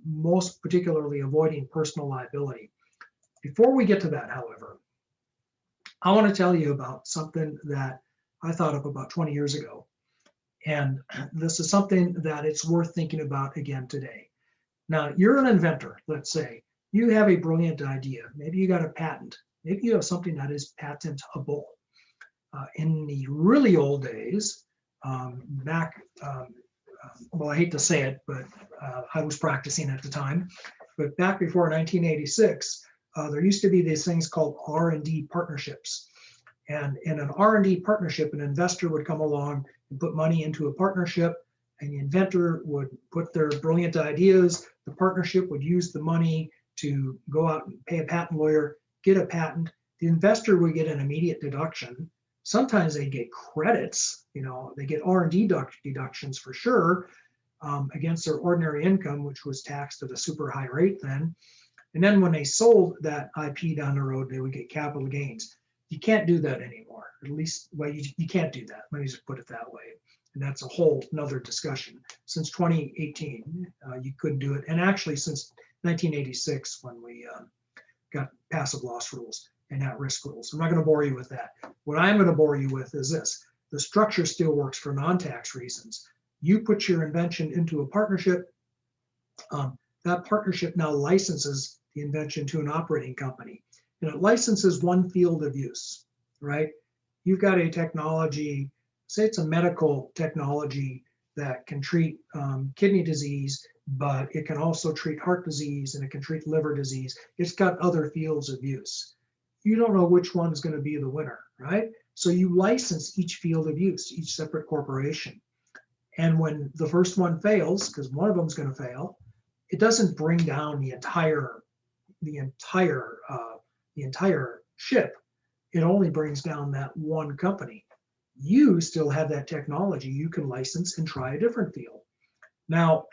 most particularly avoiding personal liability. Before we get to that, however, I want to tell you about something that I thought of about 20 years ago. And this is something that it's worth thinking about again today. Now, you're an inventor, let's say. You have a brilliant idea. Maybe you got a patent. Maybe you have something that is patentable. In the really old days, back, well, I hate to say it, but I was practicing at the time. But back before 1986, there used to be these things called R&D partnerships. And in an R&D partnership, an investor would come along and put money into a partnership, and the inventor would put their brilliant ideas. The partnership would use the money to go out and pay a patent lawyer, get a patent. The investor would get an immediate deduction. Sometimes they get credits, they get R&D deductions for sure against their ordinary income, which was taxed at a super high rate then. And then when they sold that IP down the road, they would get capital gains. You can't do that anymore. At least, well, you can't do that. Let me just put it that way. And that's a whole nother discussion. Since 2018, you couldn't do it. And actually since 1986, when we got passive loss rules and at-risk rules. I'm not going to bore you with that. What I'm going to bore you with is this. The structure still works for non-tax reasons. You put your invention into a partnership. That partnership now licenses the invention to an operating company. And it licenses one field of use, right? You've got a technology, say it's a medical technology that can treat kidney disease, but it can also treat heart disease and it can treat liver disease. It's got other fields of use. You don't know which one is going to be the winner, right? So you license each field of use, each separate corporation. And when the first one fails, because one of them is going to fail, it doesn't bring down the entire ship. It only brings down that one company. You still have that technology. You can license and try a different field. Now,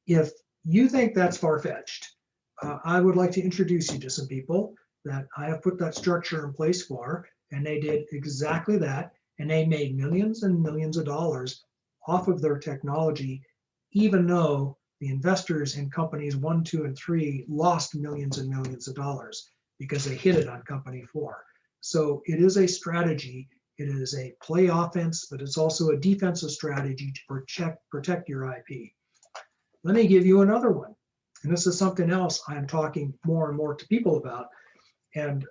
if you think that's far-fetched, I would like to introduce you to some people that I have put that structure in place for, and they did exactly that, and they made millions and millions of dollars off of their technology even though the investors in companies 1, 2, and 3 lost millions and millions of dollars because they hit it on company 4. So it is a strategy. It is a play offense, but it's also a defensive strategy to protect your IP. Let me give you another one. And this is something else I'm talking more and more to people about. And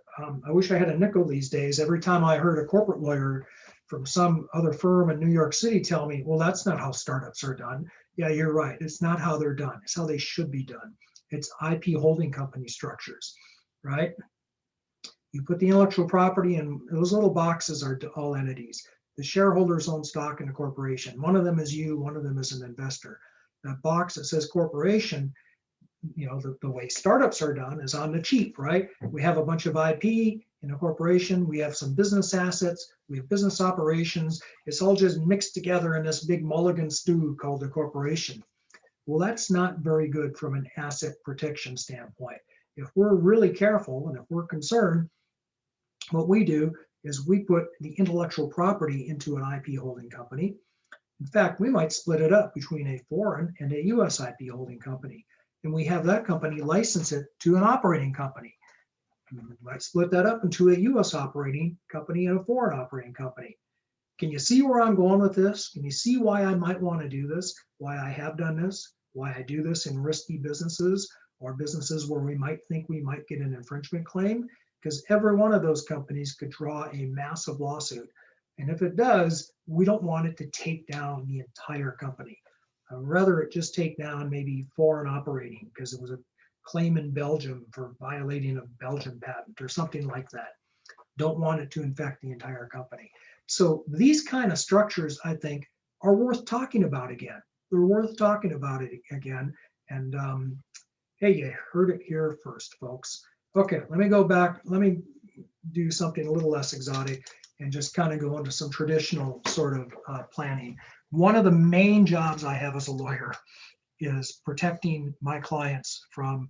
I wish I had a nickel these days. Every time I heard a corporate lawyer from some other firm in New York City tell me, well, that's not how startups are done. Yeah, you're right. It's not how they're done. It's how they should be done. It's IP holding company structures, right? You put the intellectual property in those little boxes are all entities. The shareholders own stock in the corporation. One of them is you, one of them is an investor. That box that says corporation, the way startups are done is on the cheap, right? We have a bunch of IP in a corporation. We have some business assets. We have business operations. It's all just mixed together in this big mulligan stew called a corporation. Well, that's not very good from an asset protection standpoint. If we're really careful and if we're concerned, what we do is we put the intellectual property into an IP holding company. In fact, we might split it up between a foreign and a US IP holding company. And we have that company license it to an operating company. We might split that up into a US operating company and a foreign operating company. Can you see where I'm going with this? Can you see why I might want to do this? Why I have done this? Why I do this in risky businesses or businesses where we might think we might get an infringement claim? Because every one of those companies could draw a massive lawsuit. And if it does, we don't want it to take down the entire company. Rather, it just take down maybe foreign operating because it was a claim in Belgium for violating a Belgian patent or something like that. Don't want it to infect the entire company. So these kind of structures, I think, are worth talking about again. They're worth talking about it again. And hey, you heard it here first, folks. Okay, let me go back. Let me do something a little less exotic and just kind of go into some traditional sort of planning. One of the main jobs I have as a lawyer is protecting my clients from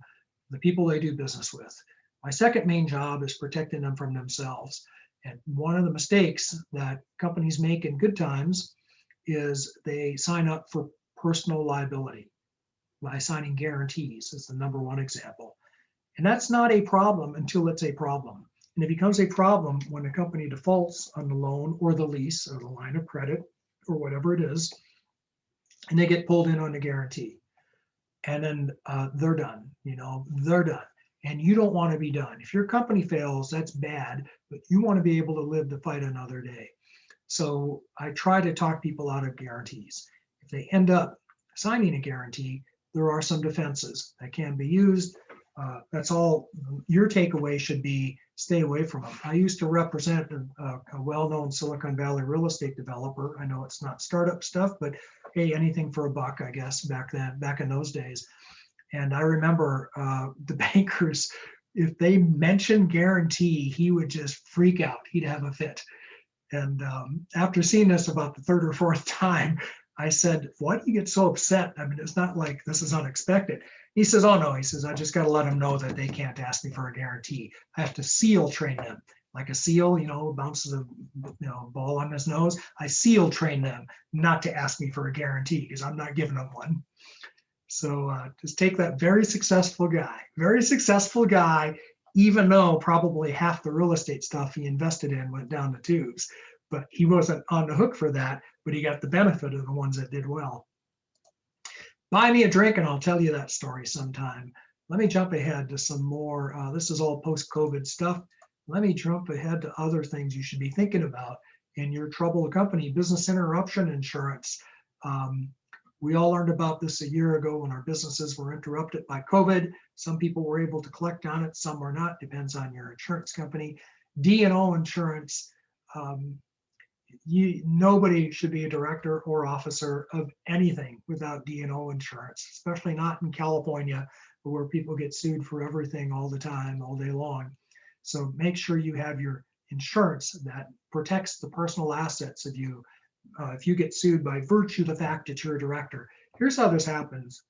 the people they do business with. My second main job is protecting them from themselves. And one of the mistakes that companies make in good times is they sign up for personal liability by signing guarantees is the number one example. And that's not a problem until it's a problem. And it becomes a problem when a company defaults on the loan or the lease or the line of credit or whatever it is, and they get pulled in on the guarantee. And then they're done, they're done. And you don't want to be done. If your company fails, that's bad, but you want to be able to live to fight another day. So I try to talk people out of guarantees. If they end up signing a guarantee, there are some defenses that can be used. That's all. Your takeaway should be stay away from them. I used to represent a well-known Silicon Valley real estate developer. I know it's not startup stuff, but hey, anything for a buck, I guess, back in those days. And I remember the bankers, if they mentioned guarantee, he would just freak out. He'd have a fit. And after seeing this about the third or fourth time, I said, why do you get so upset? I mean, it's not like this is unexpected. He says, oh no, he says, I just got to let them know that they can't ask me for a guarantee. I have to seal train them. Like a seal, bounces a ball on his nose. I seal train them not to ask me for a guarantee because I'm not giving them one. So just take that very successful guy, even though probably half the real estate stuff he invested in went down the tubes. But he wasn't on the hook for that, but he got the benefit of the ones that did well. Buy me a drink and I'll tell you that story sometime. Let me jump ahead to some more. This is all post-COVID stuff. Let me jump ahead to other things you should be thinking about in your troubled company. Business interruption insurance. We all learned about this a year ago when our businesses were interrupted by COVID. Some people were able to collect on it, some were not, depends on your insurance company. D&O Insurance. Nobody should be a director or officer of anything without D&O insurance, especially not in California where people get sued for everything all the time, all day long. So make sure you have your insurance that protects the personal assets of you if you get sued by virtue of the fact that you're a director. Here's how this happens.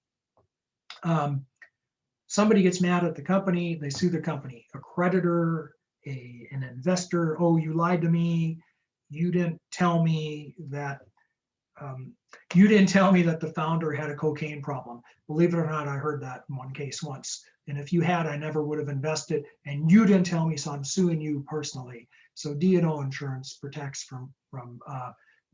Somebody gets mad at the company, they sue the company. A creditor, an investor, oh, you lied to me. You didn't tell me that You didn't tell me that the founder had a cocaine problem. Believe it or not, I heard that in one case once. And if you had, I never would have invested. And you didn't tell me, so I'm suing you personally. So D&O Insurance protects from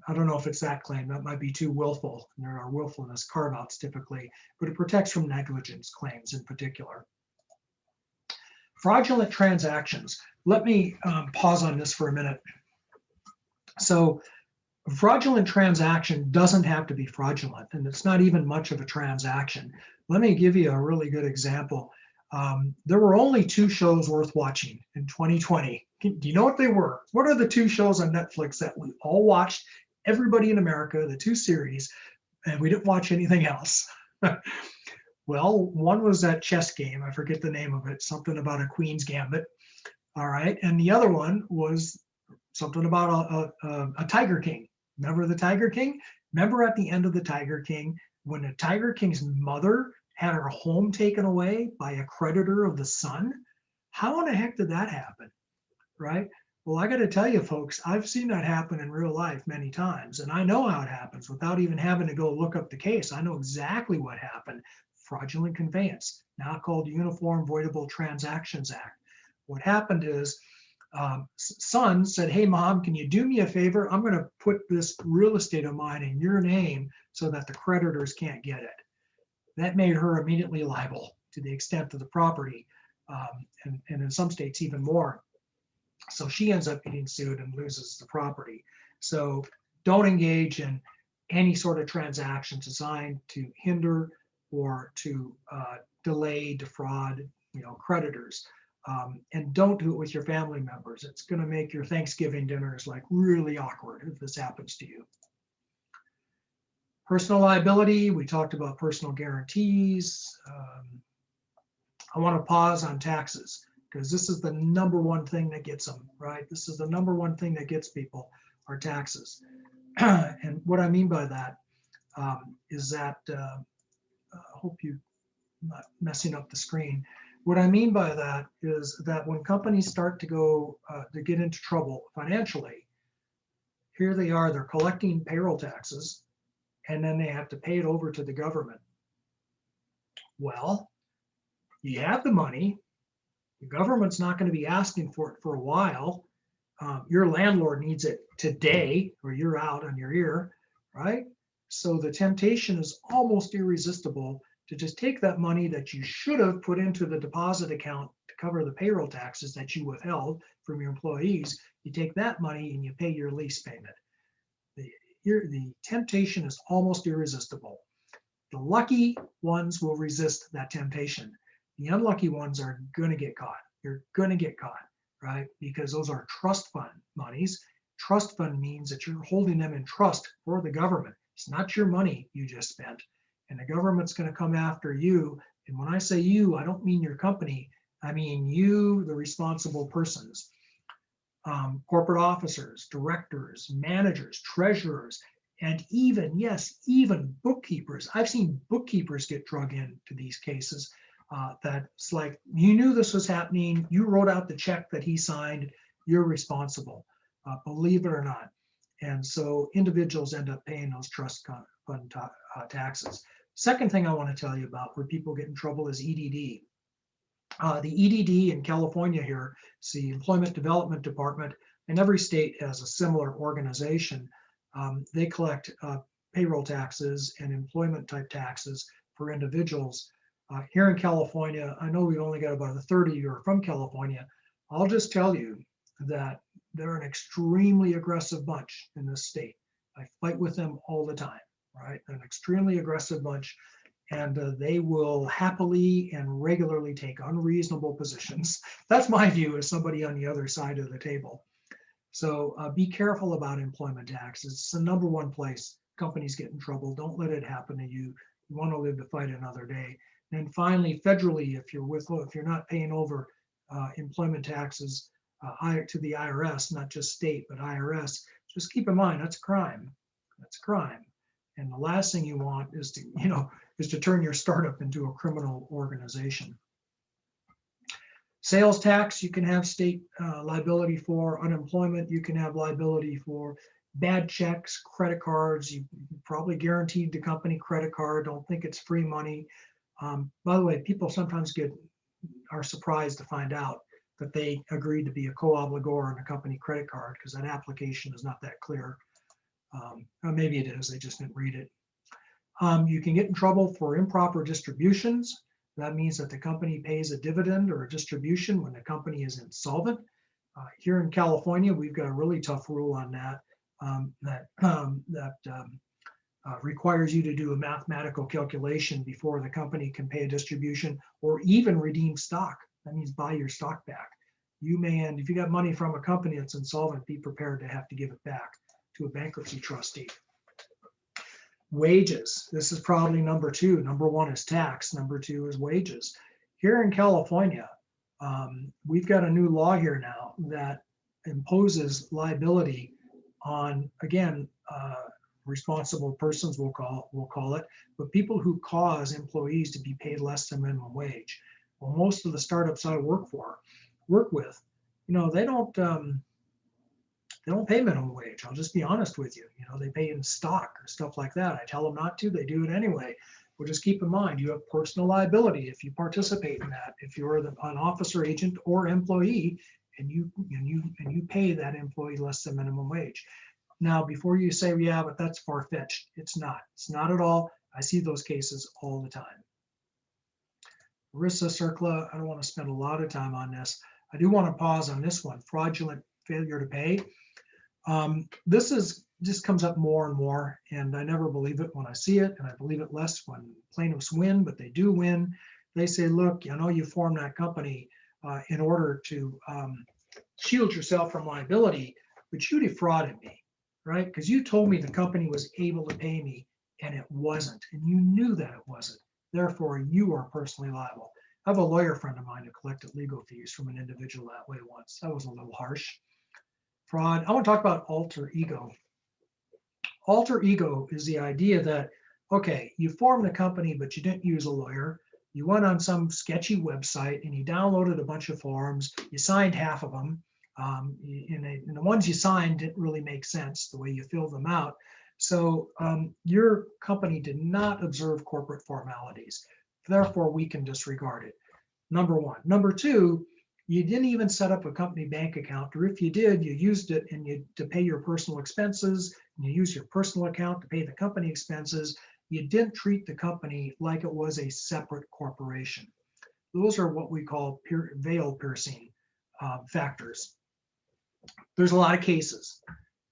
I don't know if it's that claim. That might be too willful. And there are willfulness carve-outs typically, but it protects from negligence claims in particular. Fraudulent transactions. Let me pause on this for a minute. So fraudulent transaction doesn't have to be fraudulent, and it's not even much of a transaction. Let me give you a really good example. There were only 2 shows worth watching in 2020. Do you know what they were? What are the 2 shows on Netflix that we all watched? Everybody in America, the 2 series, and we didn't watch anything else. Well, one was that chess game. I forget the name of it, something about a Queen's Gambit. All right. And the other one was something about a Tiger King. Remember the Tiger King? Remember at the end of the Tiger King, when the Tiger King's mother had her home taken away by a creditor of the son? How in the heck did that happen? Right? Well, I got to tell you, folks, I've seen that happen in real life many times, and I know how it happens without even having to go look up the case. I know exactly what happened. Fraudulent conveyance, now called Uniform Voidable Transactions Act. What happened is son said, hey, mom, can you do me a favor? I'm going to put this real estate of mine in your name so that the creditors can't get it. That made her immediately liable to the extent of the property, and in some states even more. So she ends up getting sued and loses the property. So don't engage in any sort of transaction designed to hinder or to delay, defraud, creditors. And don't do it with your family members. It's going to make your Thanksgiving dinners like really awkward if this happens to you. Personal liability, we talked about personal guarantees. I want to pause on taxes because this is the number one thing that gets them, right? This is the number one thing that gets people, are taxes. And what I mean by that is that, I hope you're not messing up the screen. What I mean by that is that when companies start to go to get into trouble financially, here they are, they're collecting payroll taxes, and then they have to pay it over to the government. Well, you have the money, the government's not going to be asking for it for a while. Your landlord needs it today, or you're out on your ear, right? So the temptation is almost irresistible to just take that money that you should have put into the deposit account to cover the payroll taxes that you withheld from your employees. You take that money and you pay your lease payment. The temptation is almost irresistible. The lucky ones will resist that temptation. The unlucky ones are going to get caught. You're going to get caught, right? Because those are trust fund monies. Trust fund means that you're holding them in trust for the government. It's not your money you just spent. And the government's going to come after you. And when I say you, I don't mean your company. I mean you, the responsible persons. Corporate officers, directors, managers, treasurers, and even, yes, even bookkeepers. I've seen bookkeepers get drug into these cases. That's like, you knew this was happening, you wrote out the check that he signed, you're responsible, believe it or not. And so individuals end up paying those trust fund taxes. Second thing I want to tell you about where people get in trouble is EDD. The EDD in California here, it's the Employment Development Department, and every state has a similar organization. They collect payroll taxes and employment type taxes for individuals. Here in California, I know we've only got about a third of you are from California. I'll just tell you that they're an extremely aggressive bunch in this state. I fight with them all the time, right? They're an extremely aggressive bunch. And they will happily and regularly take unreasonable positions. That's my view as somebody on the other side of the table. So be careful about employment taxes. It's the number one place companies get in trouble. Don't let it happen to you. You want to live to fight another day. And finally, federally, if you're not paying over employment taxes to the IRS, not just state, but IRS, just keep in mind that's a crime. That's a crime. And the last thing you want is to turn your startup into a criminal organization. Sales tax, you can have state liability for. Unemployment, you can have liability for. bad checks, credit cards. You probably guaranteed the company credit card. Don't think it's free money. By the way, people sometimes are surprised to find out that they agreed to be a co-obligor on a company credit card because that application is not that clear. Or maybe it is, they just didn't read it. You can get in trouble for improper distributions. That means that the company pays a dividend or a distribution when the company is insolvent. Here in California, we've got a really tough rule on that, requires you to do a mathematical calculation before the company can pay a distribution or even redeem stock. That means buy your stock back. You may, and if you got money from a company that's insolvent, be prepared to have to give it back to a bankruptcy trustee. Wages. This is probably number two. Number one is tax. Number two is wages. Here in California, we've got a new law here now that imposes liability on, again, responsible persons, we'll call it, but people who cause employees to be paid less than minimum wage. Well, most of the startups I work with, they don't pay minimum wage. I'll just be honest with you. They pay in stock or stuff like that. I tell them not to, they do it anyway. Well, just keep in mind, you have personal liability if you participate in that. If you're an officer, agent, or employee, and you pay that employee less than minimum wage. Now, before you say, yeah, but that's far-fetched, it's not. It's not at all. I see those cases all the time. ERISA, CERCLA, I don't want to spend a lot of time on this. I do want to pause on this one, fraudulent failure to pay. This just comes up more and more, and I never believe it when I see it, and I believe it less when plaintiffs win, but they do win. They say, look, you formed that company in order to shield yourself from liability, but you defrauded me, right? Because you told me the company was able to pay me, and it wasn't, and you knew that it wasn't. Therefore, you are personally liable. I have a lawyer friend of mine who collected legal fees from an individual that way once. That was a little harsh. Fraud. I want to talk about alter ego. Alter ego is the idea that, okay, you formed a company, but you didn't use a lawyer. You went on some sketchy website and you downloaded a bunch of forms. You signed half of them. And the ones you signed didn't really make sense the way you filled them out. So your company did not observe corporate formalities. Therefore, we can disregard it. Number one. Number two, you didn't even set up a company bank account, or if you did, you used it to pay your personal expenses, and you use your personal account to pay the company expenses. You didn't treat the company like it was a separate corporation. Those are what we call veil piercing factors. There's a lot of cases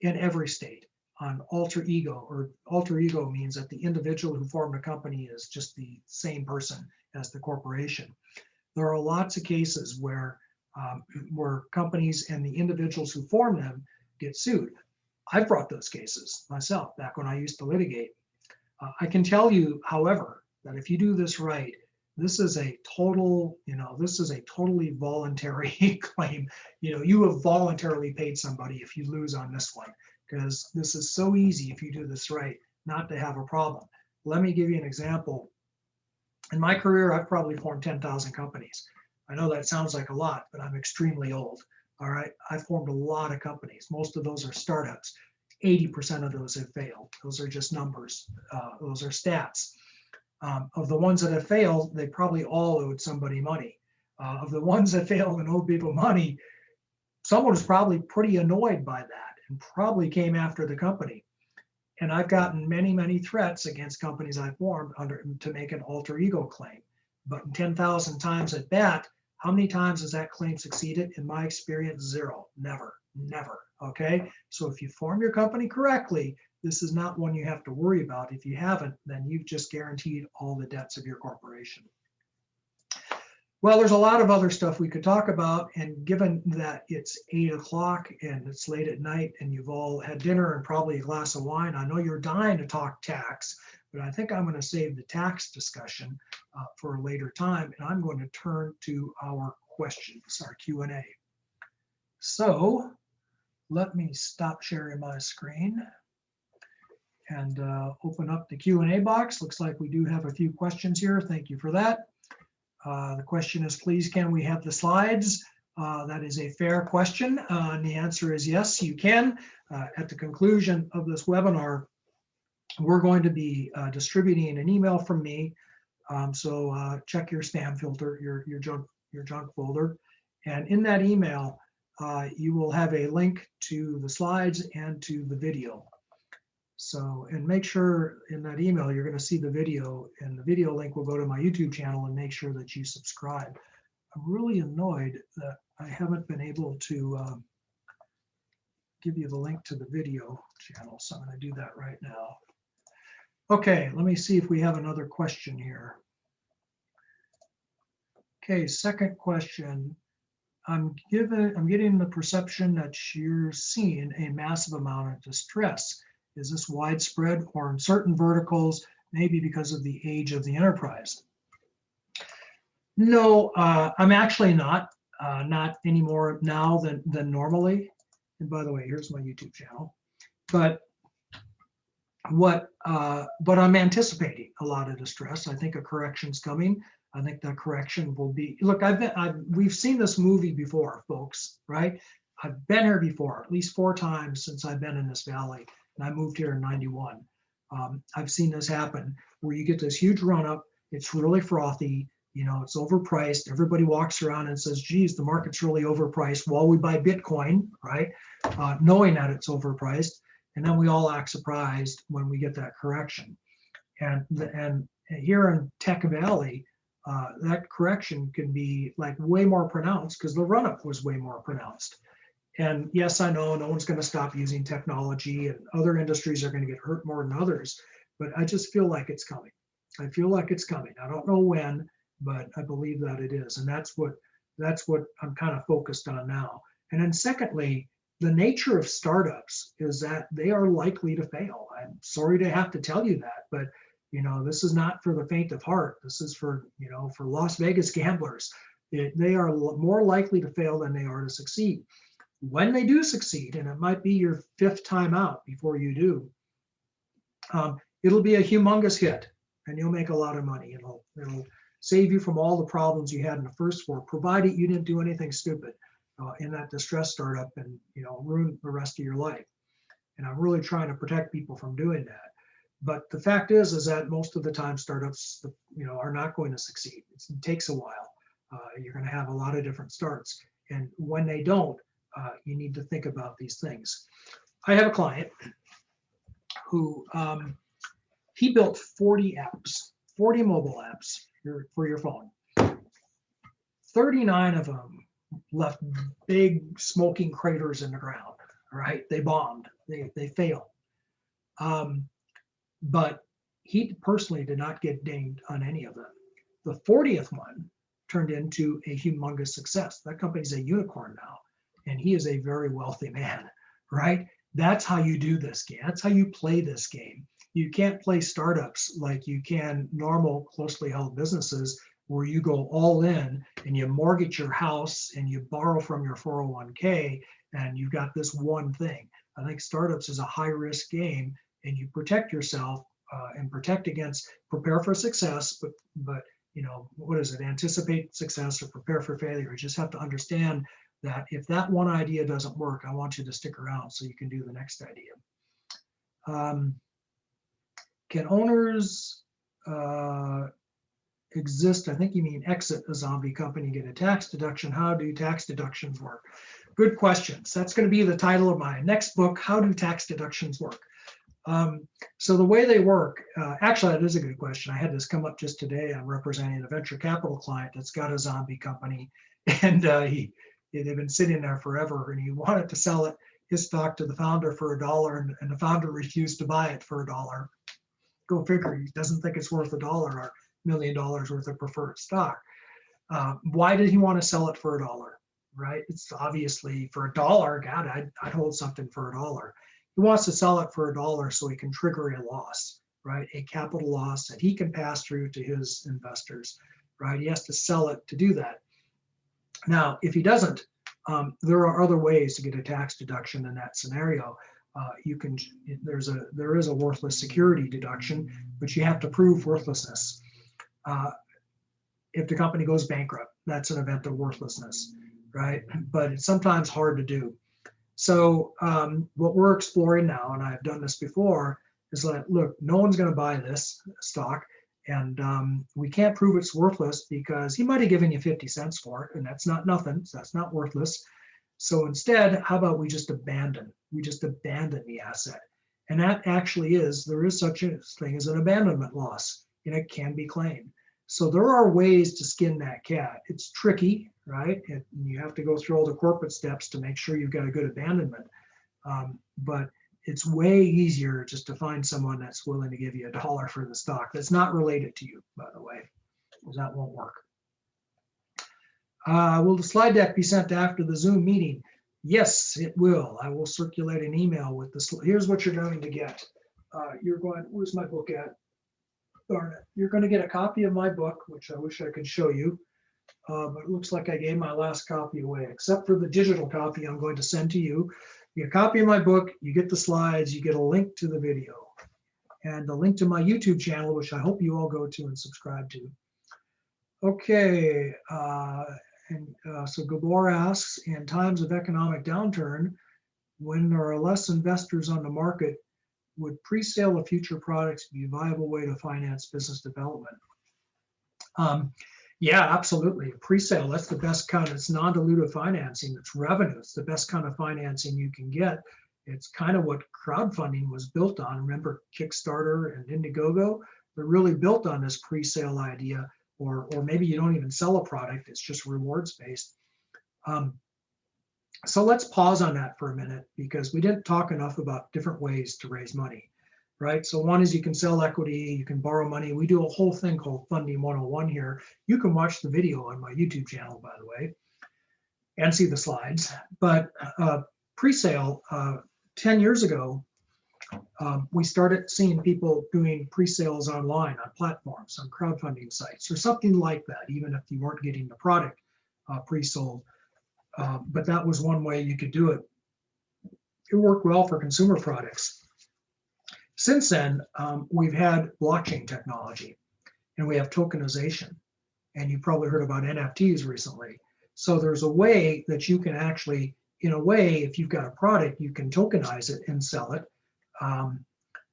in every state on alter ego, or alter ego means that the individual who formed a company is just the same person as the corporation. There are lots of cases where companies and the individuals who form them get sued. I've brought those cases myself back when I used to litigate. I can tell you, however, that if you do this right, this is a totally voluntary claim. You have voluntarily paid somebody if you lose on this one, because this is so easy if you do this right, not to have a problem. Let me give you an example. In my career, I've probably formed 10,000 companies. I know that sounds like a lot, but I'm extremely old. All right, I formed a lot of companies. Most of those are startups. 80% of those have failed. Those are just numbers. Those are stats. Of the ones that have failed, they probably all owed somebody money. Of the ones that failed and owed people money, someone was probably pretty annoyed by that and probably came after the company. And I've gotten many, many threats against companies I formed to make an alter ego claim. But 10,000 times at bat, how many times has that claim succeeded? In my experience, zero. Never. Okay? So if you form your company correctly, this is not one you have to worry about. If you haven't, then you've just guaranteed all the debts of your corporation. Well, there's a lot of other stuff we could talk about, and given that it's 8 o'clock and it's late at night and you've all had dinner and probably a glass of wine, I know you're dying to talk tax, but I think I'm going to save the tax discussion for a later time, and I'm going to turn to our questions, our Q&A. So let me stop sharing my screen and open up the Q&A box. Looks like we do have a few questions here. Thank you for that. The question is, please, can we have the slides? That is a fair question. And the answer is yes, you can. At the conclusion of this webinar, we're going to be distributing an email from me. So check your spam filter, your junk folder. And in that email, you will have a link to the slides and to the video. So, and make sure in that email, you're going to see the video, and the video link will go to my YouTube channel, and make sure that you subscribe. I'm really annoyed that I haven't been able to give you the link to the video channel. So I'm going to do that right now. Okay, let me see if we have another question here. Okay, second question. I'm getting the perception that you're seeing a massive amount of distress. Is this widespread or in certain verticals, maybe because of the age of the enterprise? No, I'm actually not any more now than normally. And by the way, here's my YouTube channel. But I'm anticipating a lot of distress. I think a correction's coming. I think that correction will be, look, we've seen this movie before, folks, right? I've been here before, at least 4 times since I've been in this valley, and I moved here in '91. I've seen this happen where you get this huge run up. It's really frothy. You know, it's overpriced. Everybody walks around and says, geez, the market's really overpriced. Well, we buy Bitcoin, right? Knowing that it's overpriced. And then we all act surprised when we get that correction. And here in Tech Valley, that correction can be like way more pronounced because the run-up was way more pronounced. And yes, I know no one's going to stop using technology, and other industries are going to get hurt more than others, but I just feel like it's coming. I feel like it's coming. I don't know when, but I believe that it is. And that's what I'm kind of focused on now. And then secondly, the nature of startups is that they are likely to fail. I'm sorry to have to tell you that, but you know, this is not for the faint of heart. This is for, you know, for Las Vegas gamblers. They are more likely to fail than they are to succeed. When they do succeed, and it might be your 5th time out before you do, it'll be a humongous hit, and you'll make a lot of money. It'll save you from all the problems you had in the first 4, provided you didn't do anything stupid in that distress startup and, you know, ruin the rest of your life. And I'm really trying to protect people from doing that. But the fact is that most of the time startups, you know, are not going to succeed. It takes a while. You're going to have a lot of different starts, and when they don't, you need to think about these things. I have a client who he built 40 apps, 40 mobile apps for your phone. 39 of them left big smoking craters in the ground. Right? They bombed. They failed. But he personally did not get dinged on any of them. The 40th one turned into a humongous success. That company's a unicorn now, and he is a very wealthy man, right? That's how you do this game. That's how you play this game. You can't play startups like you can normal closely held businesses where you go all in and you mortgage your house and you borrow from your 401k and you've got this one thing. I think startups is a high risk game, and you protect yourself and prepare for success, but you know, what is it? Anticipate success or prepare for failure. You just have to understand that if that one idea doesn't work, I want you to stick around so you can do the next idea. Can owners exist? I think you mean exit a zombie company, get a tax deduction. How do tax deductions work? Good questions. That's going to be the title of my next book, How Do Tax Deductions Work? So the way they work, actually, that is a good question. I had this come up just today. I'm representing a venture capital client that's got a zombie company, and they've been sitting there forever, and he wanted to sell his stock to the founder for $1, and the founder refused to buy it for $1. Go figure, he doesn't think it's worth $1 or $1 million worth of preferred stock. Why did he want to sell it for $1? Right? It's obviously for $1. God, I'd hold something for $1. He wants to sell it for $1 so he can trigger a loss, right? A capital loss that he can pass through to his investors, right? He has to sell it to do that. Now, if he doesn't, there are other ways to get a tax deduction in that scenario. There is a worthless security deduction, but you have to prove worthlessness. If the company goes bankrupt, that's an event of worthlessness. right? But it's sometimes hard to do. So what we're exploring now, and I've done this before, is that, look, no one's going to buy this stock, and we can't prove it's worthless because he might have given you 50 cents for it, and that's not nothing, so that's not worthless. So instead, how about we just abandon the asset? And that actually there is such a thing as an abandonment loss, and it can be claimed. So there are ways to skin that cat. It's tricky, right? You have to go through all the corporate steps to make sure you've got a good abandonment. But it's way easier just to find someone that's willing to give you $1 for the stock that's not related to you, by the way, because that won't work. Will the slide deck be sent after the Zoom meeting? Yes, it will. I will circulate an email with this. Here's what you're going to get. Where's my book at? Darn it. You're going to get a copy of my book, which I wish I could show you. But it looks like I gave my last copy away, except for the digital copy I'm going to send to you. You get a copy of my book, you get the slides, you get a link to the video, and a link to my YouTube channel, which I hope you all go to and subscribe to. Okay, so Gabor asks, in times of economic downturn, when there are less investors on the market, would pre-sale of future products be a viable way to finance business development? Yeah, absolutely. Pre-sale, that's the best kind. It's non-dilutive financing. It's revenue. It's the best kind of financing you can get. It's kind of what crowdfunding was built on. Remember Kickstarter and Indiegogo? They're really built on this pre-sale idea, or maybe you don't even sell a product. It's just rewards based. So let's pause on that for a minute, because we didn't talk enough about different ways to raise money, right? So one is you can sell equity, you can borrow money. We do a whole thing called Funding 101 here. You can watch the video on my YouTube channel, by the way, and see the slides. But pre-sale, 10 years ago, we started seeing people doing pre-sales online on platforms, on crowdfunding sites, or something like that, even if you weren't getting the product pre-sold. But that was one way you could do it. It worked well for consumer products. Since then, we've had blockchain technology, and we have tokenization. And you've probably heard about NFTs recently. So there's a way that you can actually, in a way, if you've got a product, you can tokenize it and sell it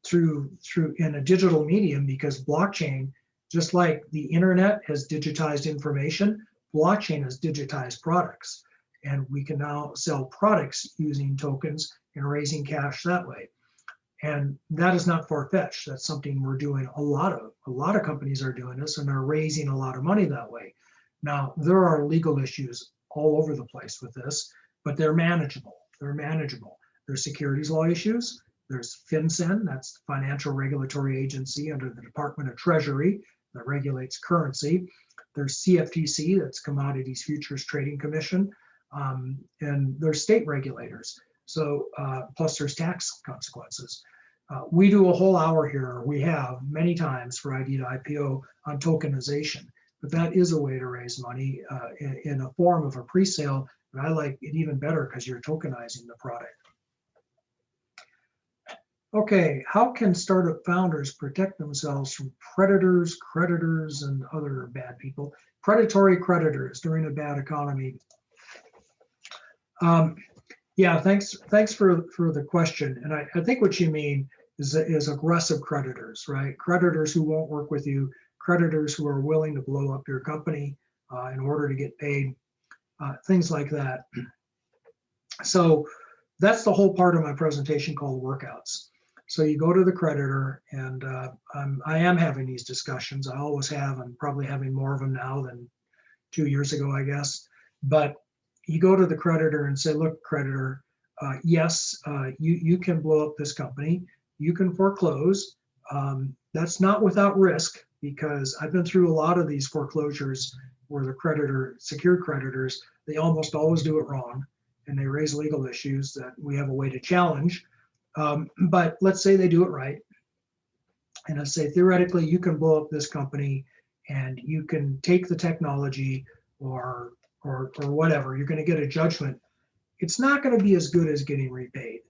through in a digital medium, because blockchain, just like the internet has digitized information, blockchain has digitized products. And we can now sell products using tokens and raising cash that way. And that is not far-fetched. That's something we're doing a lot of. A lot of companies are doing this, and they're raising a lot of money that way. Now, there are legal issues all over the place with this, but they're manageable. They're manageable. There's securities law issues. There's FinCEN, that's the Financial Regulatory Agency under the Department of Treasury that regulates currency. There's CFTC, that's Commodities Futures Trading Commission. And there's state regulators. So plus there's tax consequences. We do a whole hour here, we have many times for ID to IPO on tokenization, but that is a way to raise money in a form of a pre-sale. And I like it even better because you're tokenizing the product. Okay, how can startup founders protect themselves from predators, creditors, and other bad people? Predatory creditors during a bad economy. Yeah, thanks for the question. And I think what you mean is aggressive creditors, right? Creditors who won't work with you, creditors who are willing to blow up your company in order to get paid, things like that. So that's the whole part of my presentation called workouts. So you go to the creditor, and I am having these discussions. I always have. I'm probably having more of them now than 2 years ago, I guess. But you go to the creditor and say, look, creditor, yes, you can blow up this company. You can foreclose. That's not without risk, because I've been through a lot of these foreclosures where the creditor, secured creditors, they almost always do it wrong, and they raise legal issues that we have a way to challenge. But let's say they do it right. And let's say theoretically you can blow up this company, and you can take the technology or whatever, you're going to get a judgment. It's not going to be as good as getting repaid,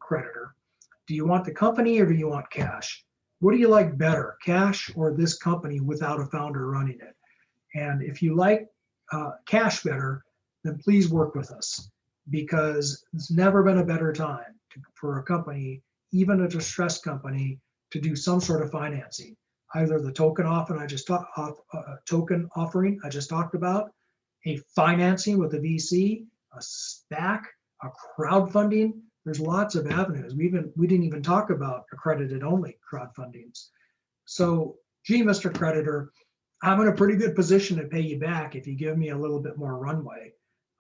creditor. Do you want the company or do you want cash? What do you like better, cash or this company without a founder running it? And if you like cash better, then please work with us, because it's never been a better time for a company, even a distressed company, to do some sort of financing. Either the token offering I just talked about, a financing with a VC, a SPAC, a crowdfunding. There's lots of avenues. We didn't even talk about accredited only crowdfundings. So, gee, Mr. Creditor, I'm in a pretty good position to pay you back if you give me a little bit more runway.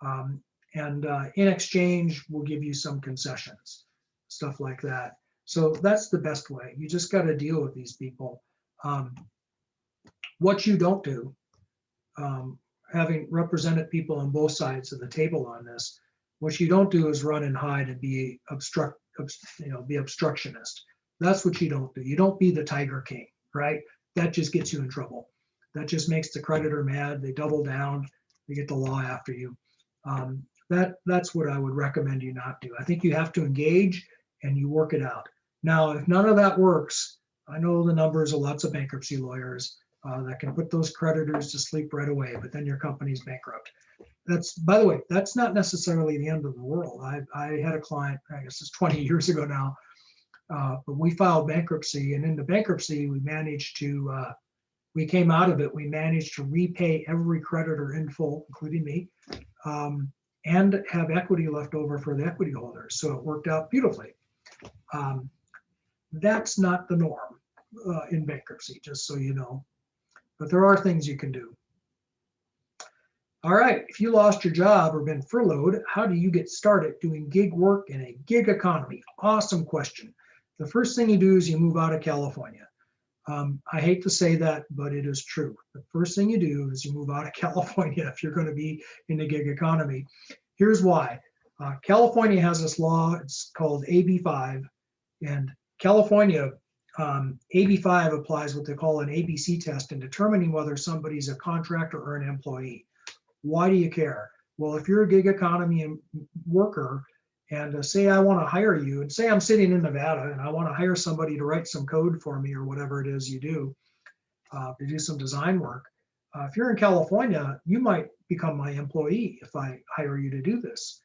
And in exchange, we'll give you some concessions, stuff like that. So that's the best way. You just got to deal with these people. What you don't do, having represented people on both sides of the table on this, what you don't do is run and hide and be obstructionist. That's what you don't do. You don't be the Tiger King, right? That just gets you in trouble. That just makes the creditor mad. They double down. They get the law after you. That's what I would recommend you not do. I think you have to engage and you work it out. Now, if none of that works, I know the numbers of lots of bankruptcy lawyers that can put those creditors to sleep right away, but then your company's bankrupt. That's, by the way, that's not necessarily the end of the world. I had a client, I guess it's 20 years ago now, but we filed bankruptcy, and in the bankruptcy, we managed to, we came out of it, we managed to repay every creditor in full, including me, and have equity left over for the equity holders. So it worked out beautifully. That's not the norm in bankruptcy, just so you know. But there are things you can do. All right, if you lost your job or been furloughed, how do you get started doing gig work in a gig economy? Awesome question. The first thing you do is you move out of California. I hate to say that, but it is true. The first thing you do is you move out of California if you're going to be in the gig economy. Here's why. California has this law, it's called AB5, and California, AB5 applies what they call an ABC test in determining whether somebody's a contractor or an employee. Why do you care? Well, if you're a gig economy worker, and say I want to hire you, and say I'm sitting in Nevada and I want to hire somebody to write some code for me or whatever it is you do, to do some design work. If you're in California, you might become my employee if I hire you to do this.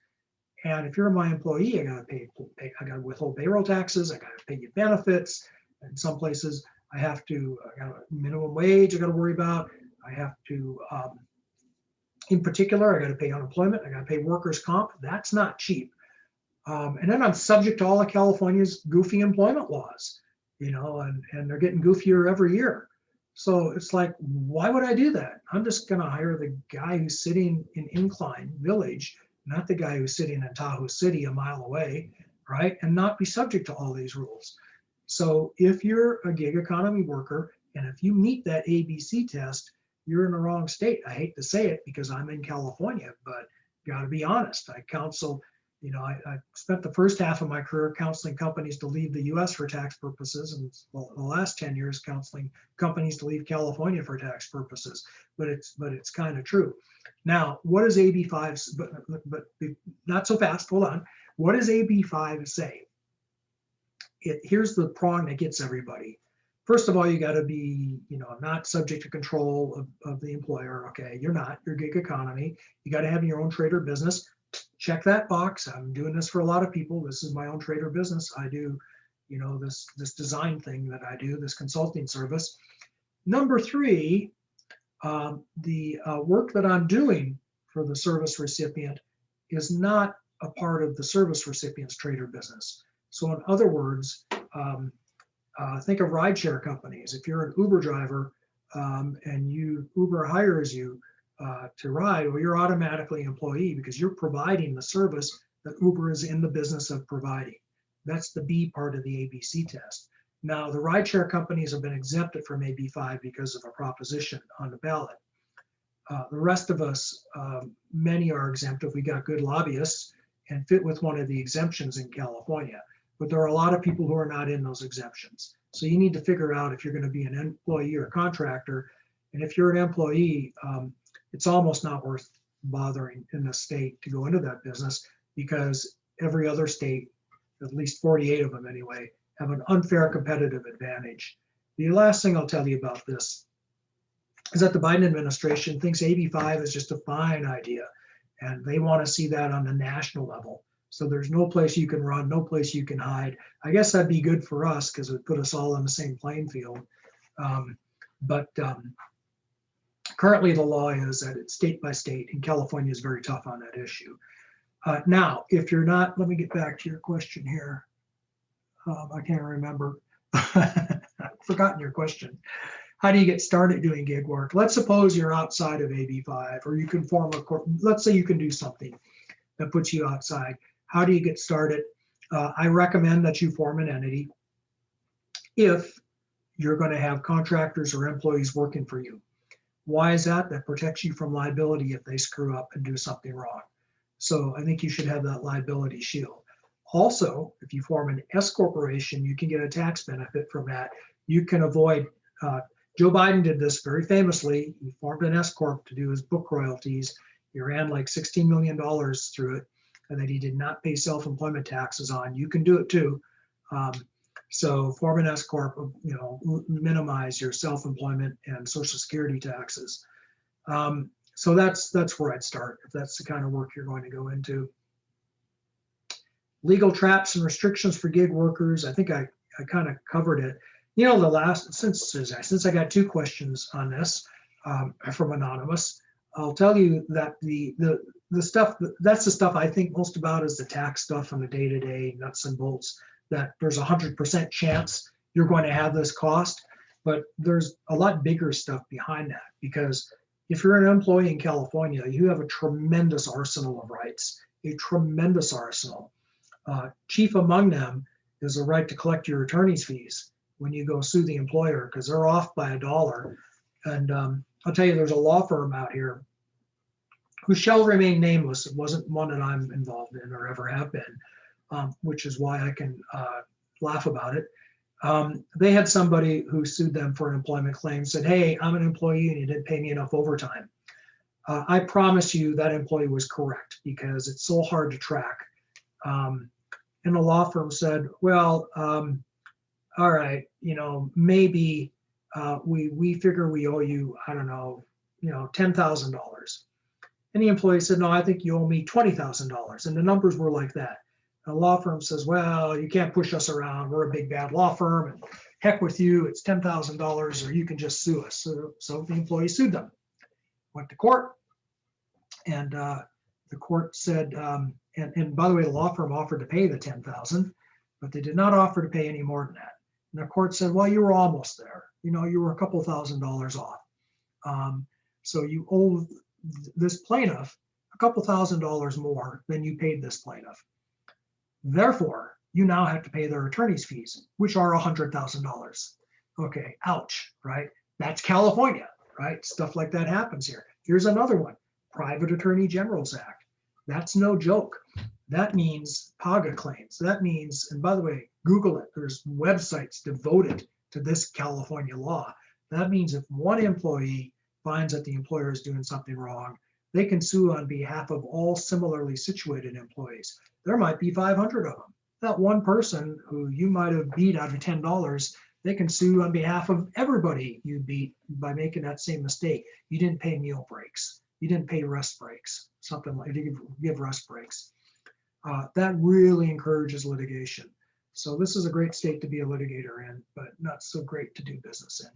And if you're my employee, I got to withhold payroll taxes. I got to pay you benefits. In some places, I got a minimum wage I got to worry about. I have to, in particular, I got to pay unemployment. I got to pay workers' comp. That's not cheap. And then I'm subject to all of California's goofy employment laws, and they're getting goofier every year. So it's like, why would I do that? I'm just going to hire the guy who's sitting in Incline Village, not the guy who's sitting in Tahoe City a mile away, right? And not be subject to all these rules. So if you're a gig economy worker, and if you meet that ABC test, you're in the wrong state. I hate to say it because I'm in California, but got to be honest. I counsel, I spent the first half of my career counseling companies to leave the US for tax purposes, and the last 10 years counseling companies to leave California for tax purposes. But it's kind of true. Now, what does AB5, but not so fast, hold on. What does AB5 say? Here's the prong that gets everybody. First of all, you got to be, not subject to control of the employer. Okay, you're not. You're gig economy. You got to have your own trade or business. Check that box. I'm doing this for a lot of people. This is my own trade or business. I do, this design thing that I do, this consulting service. Number 3, the work that I'm doing for the service recipient is not a part of the service recipient's trade or business. So in other words, think of rideshare companies. If you're an Uber driver and Uber hires you to ride, well, you're automatically an employee because you're providing the service that Uber is in the business of providing. That's the B part of the ABC test. Now, the rideshare companies have been exempted from AB5 because of a proposition on the ballot. The rest of us, many are exempt if we got good lobbyists and fit with one of the exemptions in California. But there are a lot of people who are not in those exemptions. So you need to figure out if you're going to be an employee or a contractor. And if you're an employee, it's almost not worth bothering in the state to go into that business because every other state, at least 48 of them anyway, have an unfair competitive advantage. The last thing I'll tell you about this is that the Biden administration thinks AB5 is just a fine idea. and they want to see that on the national level. So there's no place you can run, no place you can hide. I guess that'd be good for us because it would put us all on the same playing field. But currently the law is that it's state by state, and California is very tough on that issue. Now, if you're not, let me get back to your question here. I can't remember. I've forgotten your question. How do you get started doing gig work? Let's suppose you're outside of AB5, or you can form a corp. Let's say you can do something that puts you outside. How do you get started? I recommend that you form an entity if you're going to have contractors or employees working for you. Why is that? That protects you from liability if they screw up and do something wrong. So I think you should have that liability shield. Also, if you form an S corporation, you can get a tax benefit from that. You can avoid, Joe Biden did this very famously. He formed an S corp to do his book royalties. He ran like $16 million through it, and that he did not pay self-employment taxes on. You can do it too. So form an S corp, minimize your self-employment and Social Security taxes. So that's where I'd start if that's the kind of work you're going to go into. Legal traps and restrictions for gig workers. I think I kind of covered it. Since I got 2 questions on this from Anonymous, I'll tell you that the stuff, that's the stuff I think most about is the tax stuff and the day-to-day nuts and bolts, that there's 100% chance you're going to have this cost, but there's a lot bigger stuff behind that, because if you're an employee in California, you have a tremendous arsenal of rights, a tremendous arsenal. Chief among them is the right to collect your attorney's fees when you go sue the employer, because they're off by $1. And I'll tell you, there's a law firm out here who shall remain nameless. It wasn't one that I'm involved in or ever have been, which is why I can laugh about it. They had somebody who sued them for an employment claim, said, hey, I'm an employee and you didn't pay me enough overtime. I promise you that employee was correct, because it's so hard to track. And the law firm said, well, all right, maybe we figure we owe you, I don't know, $10,000. And the employee said, no, I think you owe me $20,000. And the numbers were like that. The law firm says, well, you can't push us around. We're a big bad law firm, and heck with you, it's $10,000, or you can just sue us. So the employee sued them, went to court, and the court said, and by the way, the law firm offered to pay the $10,000, but they did not offer to pay any more than that. And the court said, well, you were almost there. You were a couple $1,000s off. So you owe this plaintiff a couple $1,000s more than you paid this plaintiff. Therefore, you now have to pay their attorney's fees, which are $100,000. Okay, ouch, right? That's California, right? Stuff like that happens here. Here's another one, Private Attorney General's Act. That's no joke. That means PAGA claims. That means, and by the way, Google it. There's websites devoted to this California law. That means if one employee finds that the employer is doing something wrong, they can sue on behalf of all similarly situated employees. There might be 500 of them. That one person who you might have beat out of $10, they can sue on behalf of everybody you beat by making that same mistake. You didn't pay meal breaks. You didn't pay rest breaks, something like, you give rest breaks. That really encourages litigation. So this is a great state to be a litigator in, but not so great to do business in.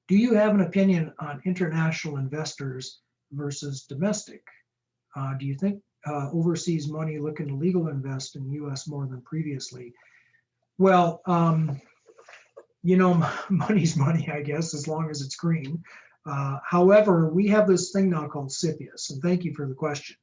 Do you have an opinion on international investors versus domestic? Do you think overseas money looking to legal invest in the US more than previously? Well, money's money, I guess, as long as it's green. However, we have this thing now called CFIUS, and thank you for the question,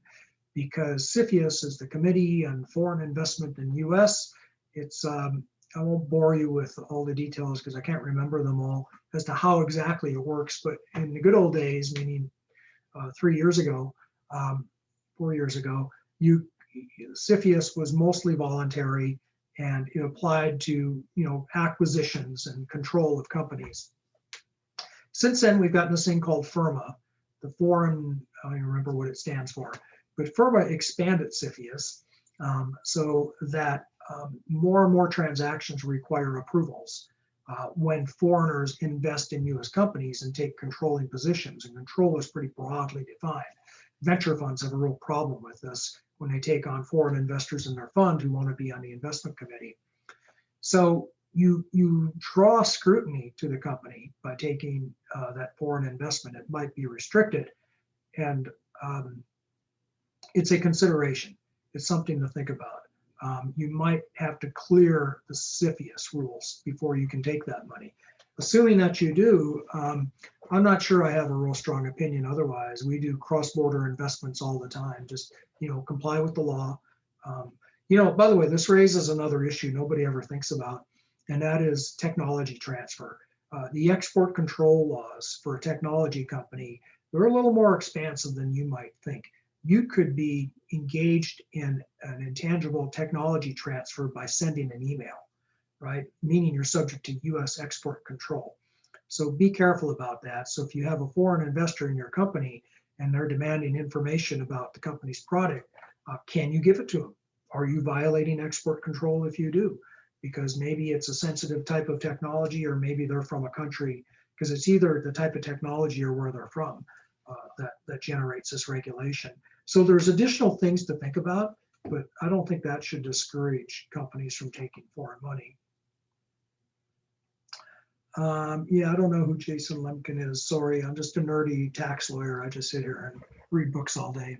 because CFIUS is the Committee on Foreign Investment in US. It's, I won't bore you with all the details because I can't remember them all as to how exactly it works, but in the good old days, meaning 3 years ago, 4 years ago, CFIUS was mostly voluntary, and it applied to acquisitions and control of companies. Since then, we've gotten this thing called FIRMA, the foreign, I don't even remember what it stands for, but FIRMA expanded CFIUS so that more and more transactions require approvals. when foreigners invest in US companies and take controlling positions, and control is pretty broadly defined. Venture funds have a real problem with this when they take on foreign investors in their fund who want to be on the investment committee. So you draw scrutiny to the company by taking that foreign investment. It might be restricted, and it's a consideration. It's something to think about. You might have to clear the CFIUS rules before you can take that money. Assuming that you do, I'm not sure I have a real strong opinion otherwise. We do cross-border investments all the time. Just, comply with the law. By the way, this raises another issue nobody ever thinks about, and that is technology transfer. The export control laws for a technology company, they're a little more expansive than you might think. You could be engaged in an intangible technology transfer by sending an email, right? Meaning you're subject to US export control. So be careful about that. So if you have a foreign investor in your company and they're demanding information about the company's product, can you give it to them? Are you violating export control if you do? Because maybe it's a sensitive type of technology, or maybe they're from a country, because it's either the type of technology or where they're from that generates this regulation. So there's additional things to think about, but I don't think that should discourage companies from taking foreign money. Yeah, I don't know who Jason Lemkin is. Sorry, I'm just a nerdy tax lawyer. I just sit here and read books all day.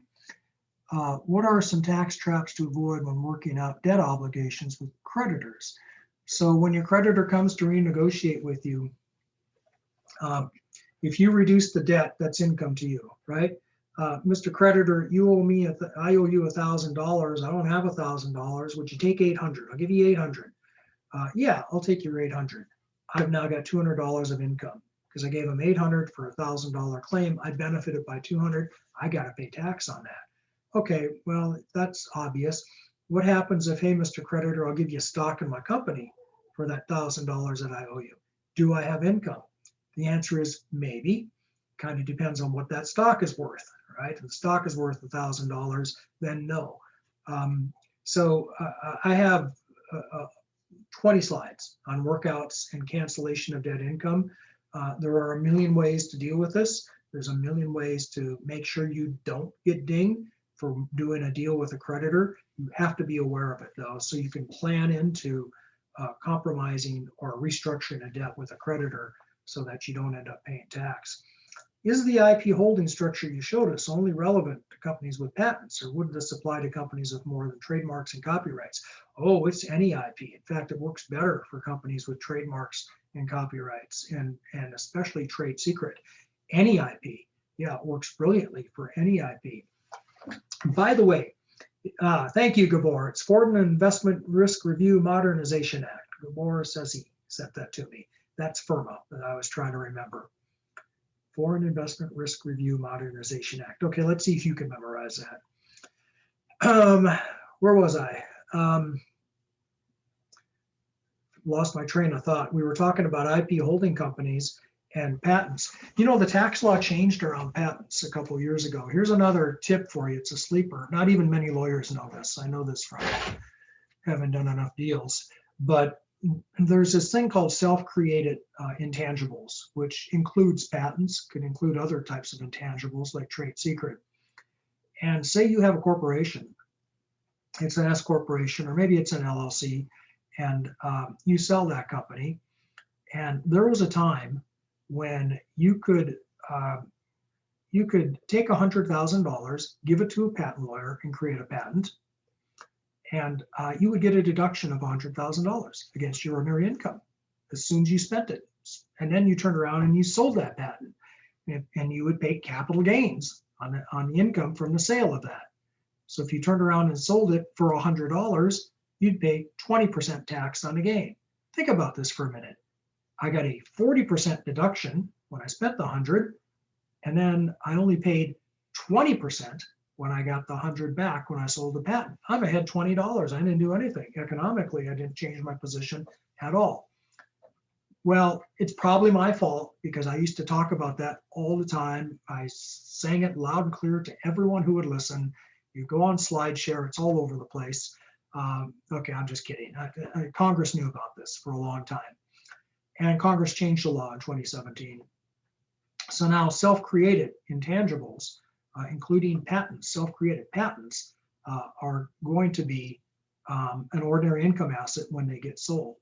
What are some tax traps to avoid when working out debt obligations with creditors? So when your creditor comes to renegotiate with you, if you reduce the debt, that's income to you, right? Mr. Creditor, you owe me, I owe you $1,000. I don't have $1,000. Would you take 800? I'll give you 800. Yeah, I'll take your 800. I've now got $200 of income because I gave him 800 for a $1,000 claim. I benefited by 200. I got to pay tax on that. Okay, well, that's obvious. What happens if, hey, Mr. Creditor, I'll give you stock in my company for that $1,000 that I owe you? Do I have income? The answer is maybe. Kind of depends on what that stock is worth, right? If the stock is worth $1,000, then no. I have 20 slides on workouts and cancellation of debt income. There are a million ways to deal with this. There's a million ways to make sure you don't get dinged for doing a deal with a creditor. You have to be aware of it though, so you can plan into compromising or restructuring a debt with a creditor so that you don't end up paying tax. Is the IP holding structure you showed us only relevant to companies with patents, or would this apply to companies with more than trademarks and copyrights? Oh, it's any IP. In fact, it works better for companies with trademarks and copyrights, and especially trade secret. Any IP, yeah, it works brilliantly for any IP. By the way, thank you, Gabor. It's Foreign Investment Risk Review Modernization Act. Gabor says he sent that to me. That's FIRMA that I was trying to remember. Foreign Investment Risk Review Modernization Act. Okay, let's see if you can memorize that. Where was I? Lost my train of thought. We were talking about IP holding companies and patents. The tax law changed around patents a couple of years ago. Here's another tip for you. It's a sleeper. Not even many lawyers know this. I know this from having done enough deals. But there's this thing called self-created intangibles, which includes patents, could include other types of intangibles like trade secret. And say you have a corporation, it's an S corporation, or maybe it's an LLC, and you sell that company. And there was a time when you could take $100,000, give it to a patent lawyer and create a patent, and you would get a deduction of $100,000 against your ordinary income as soon as you spent it. And then you turned around and you sold that patent, and you would pay capital gains on the income from the sale of that. So if you turned around and sold it for $100, you'd pay 20% tax on the gain. Think about this for a minute. I got a 40% deduction when I spent the 100, and then I only paid 20% when I got the 100 back when I sold the patent. I'm ahead $20. I didn't do anything. Economically, I didn't change my position at all. Well, it's probably my fault because I used to talk about that all the time. I sang it loud and clear to everyone who would listen. You go on SlideShare, it's all over the place. Okay, I'm just kidding. Congress knew about this for a long time. And Congress changed the law in 2017. So now self-created intangibles, including patents, self-created patents, are going to be an ordinary income asset when they get sold.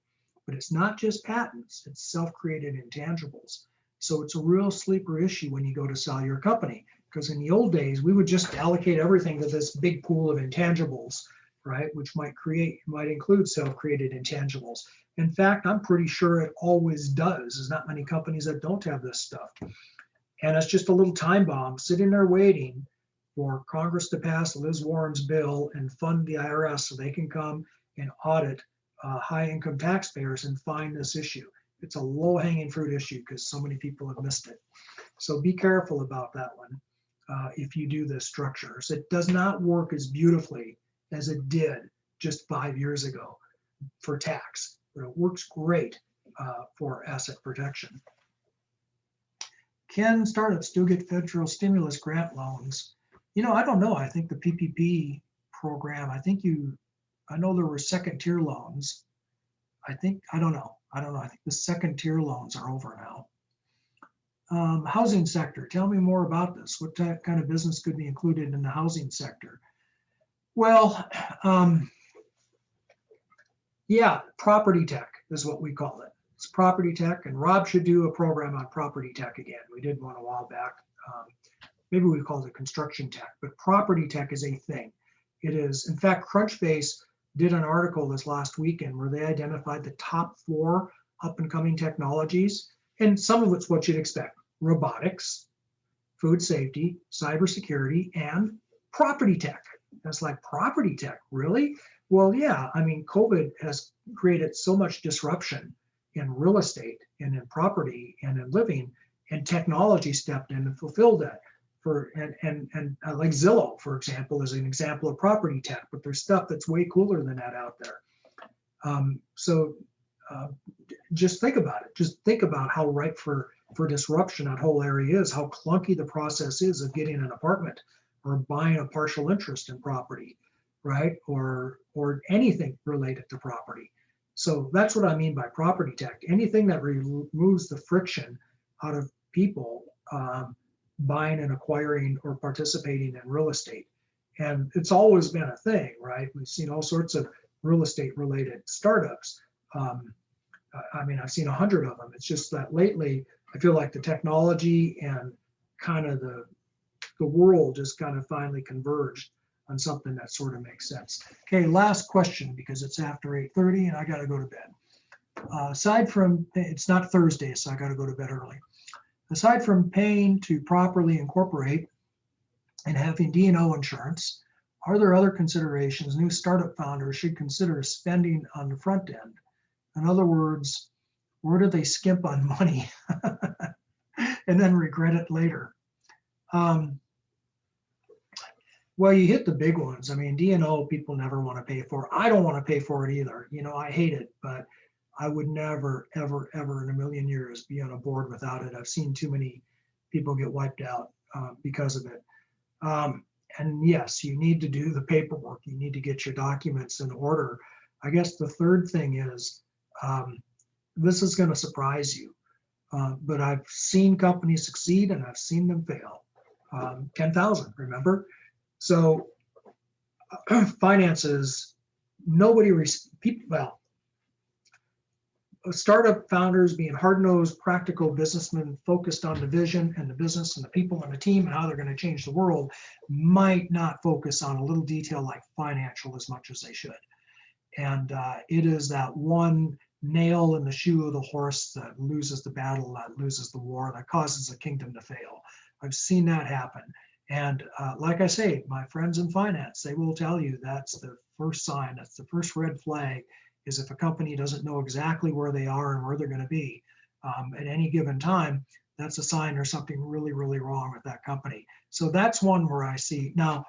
But it's not just patents, it's self-created intangibles. So it's a real sleeper issue when you go to sell your company, because in the old days, we would just allocate everything to this big pool of intangibles, right? Which might include self-created intangibles. In fact, I'm pretty sure it always does. There's not many companies that don't have this stuff. And it's just a little time bomb sitting there waiting for Congress to pass Liz Warren's bill and fund the IRS so they can come and audit high income taxpayers and find this issue. It's a low hanging fruit issue because so many people have missed it. So be careful about that one if you do this structure. So it does not work as beautifully as it did just 5 years ago for tax, but it works great for asset protection. Can startups still get federal stimulus grant loans? You know, I don't know. I think the PPP program, I know there were second tier loans. I don't know. I think the second tier loans are over now. Housing sector, tell me more about this. What kind of business could be included in the housing sector? Well, yeah, property tech is what we call it. It's property tech, and Rob should do a program on property tech again. We did one a while back. Maybe we called it construction tech, but property tech is a thing. It is, in fact, Crunchbase did an article this last weekend where they identified the top 4 up and coming technologies, and some of it's what you'd expect: robotics, food safety, cybersecurity, and property tech. That's like, property tech, really? Well, yeah, I mean, COVID has created so much disruption in real estate and in property and in living, and technology stepped in and fulfilled that. Like Zillow, for example, is an example of property tech, but there's stuff that's way cooler than that out there. Just think about it. Just think about how ripe for disruption that whole area is, how clunky the process is of getting an apartment or buying a partial interest in property, right? Or anything related to property. So that's what I mean by property tech. Anything that removes the friction out of people buying and acquiring or participating in real estate. And it's always been a thing, right? We've seen all sorts of real estate related startups. I mean, I've seen 100 of them. It's just that lately, I feel like the technology and kind of the world just kind of finally converged on something that sort of makes sense. Okay, last question, because it's after 8:30 and I got to go to bed. Aside from, it's not Thursday, so I got to go to bed early. Aside from paying to properly incorporate and having D&O insurance, are there other considerations new startup founders should consider spending on the front end? In other words, where do they skimp on money and then regret it later? Well, you hit the big ones. I mean, D&O people never want to pay for. I don't want to pay for it either. You know, I hate it, but I would never, ever, ever in a million years be on a board without it. I've seen too many people get wiped out because of it. And yes, you need to do the paperwork. You need to get your documents in order. I guess the third thing is, this is going to surprise you, but I've seen companies succeed and I've seen them fail. 10,000, remember? So finances, startup founders being hard-nosed, practical businessmen focused on the vision and the business and the people and the team and how they're going to change the world might not focus on a little detail like financial as much as they should. And it is that one nail in the shoe of the horse that loses the battle, that loses the war, that causes a kingdom to fail. I've seen that happen. And like I say, my friends in finance, they will tell you that's the first sign, that's the first red flag, is if a company doesn't know exactly where they are and where they're going to be at any given time, that's a sign there's something really, really wrong with that company. So that's one where I see. Now,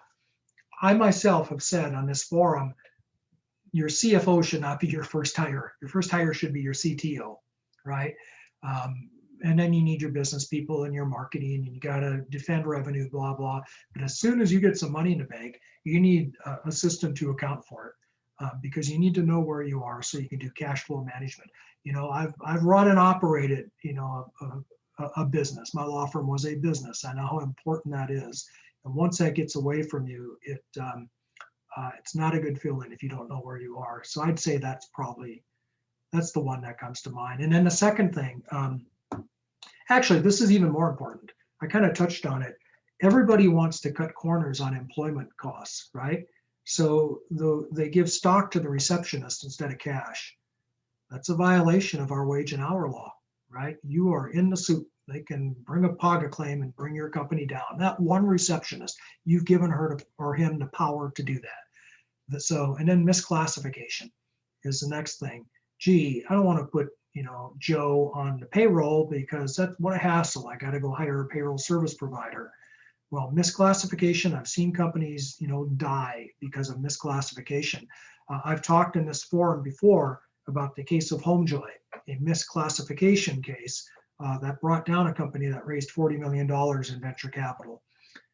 I myself have said on this forum, your CFO should not be your first hire. Your first hire should be your CTO, right? And then you need your business people and your marketing, and you got to defend revenue, blah, blah. But as soon as you get some money in the bank, you need a system to account for it. because you need to know where you are so you can do cash flow management. I've run and operated, a business. My law firm was a business. I know how important that is. And once that gets away from you, it's not a good feeling if you don't know where you are. So I'd say that's the one that comes to mind. And then the second thing, actually, this is even more important. I kind of touched on it. Everybody wants to cut corners on employment costs, right? So they give stock to the receptionist instead of cash. That's a violation of our wage and hour law, right? You are in the soup. They can bring a PAGA claim and bring your company down. That one receptionist, you've given her or him the power to do that. So, and then misclassification is the next thing. Gee, I don't want to put, Joe on the payroll because that's what a hassle. I got to go hire a payroll service provider. Well, misclassification, I've seen companies, die because of misclassification. I've talked in this forum before about the case of Homejoy, a misclassification case that brought down a company that raised $40 million in venture capital.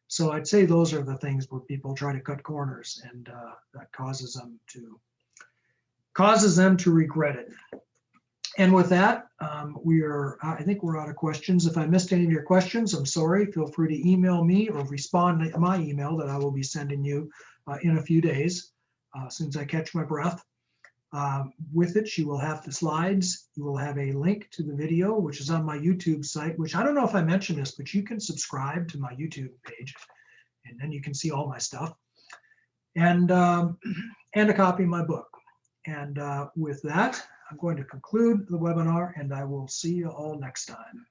So I'd say those are the things where people try to cut corners, and that causes them to regret it. And with that, I think we're out of questions. If I missed any of your questions, I'm sorry. Feel free to email me or respond to my email that I will be sending you in a few days, as soon as I catch my breath. With it, you will have the slides. You will have a link to the video, which is on my YouTube site, which I don't know if I mentioned this, but you can subscribe to my YouTube page, and then you can see all my stuff, and a copy of my book. And with that, I'm going to conclude the webinar, and I will see you all next time.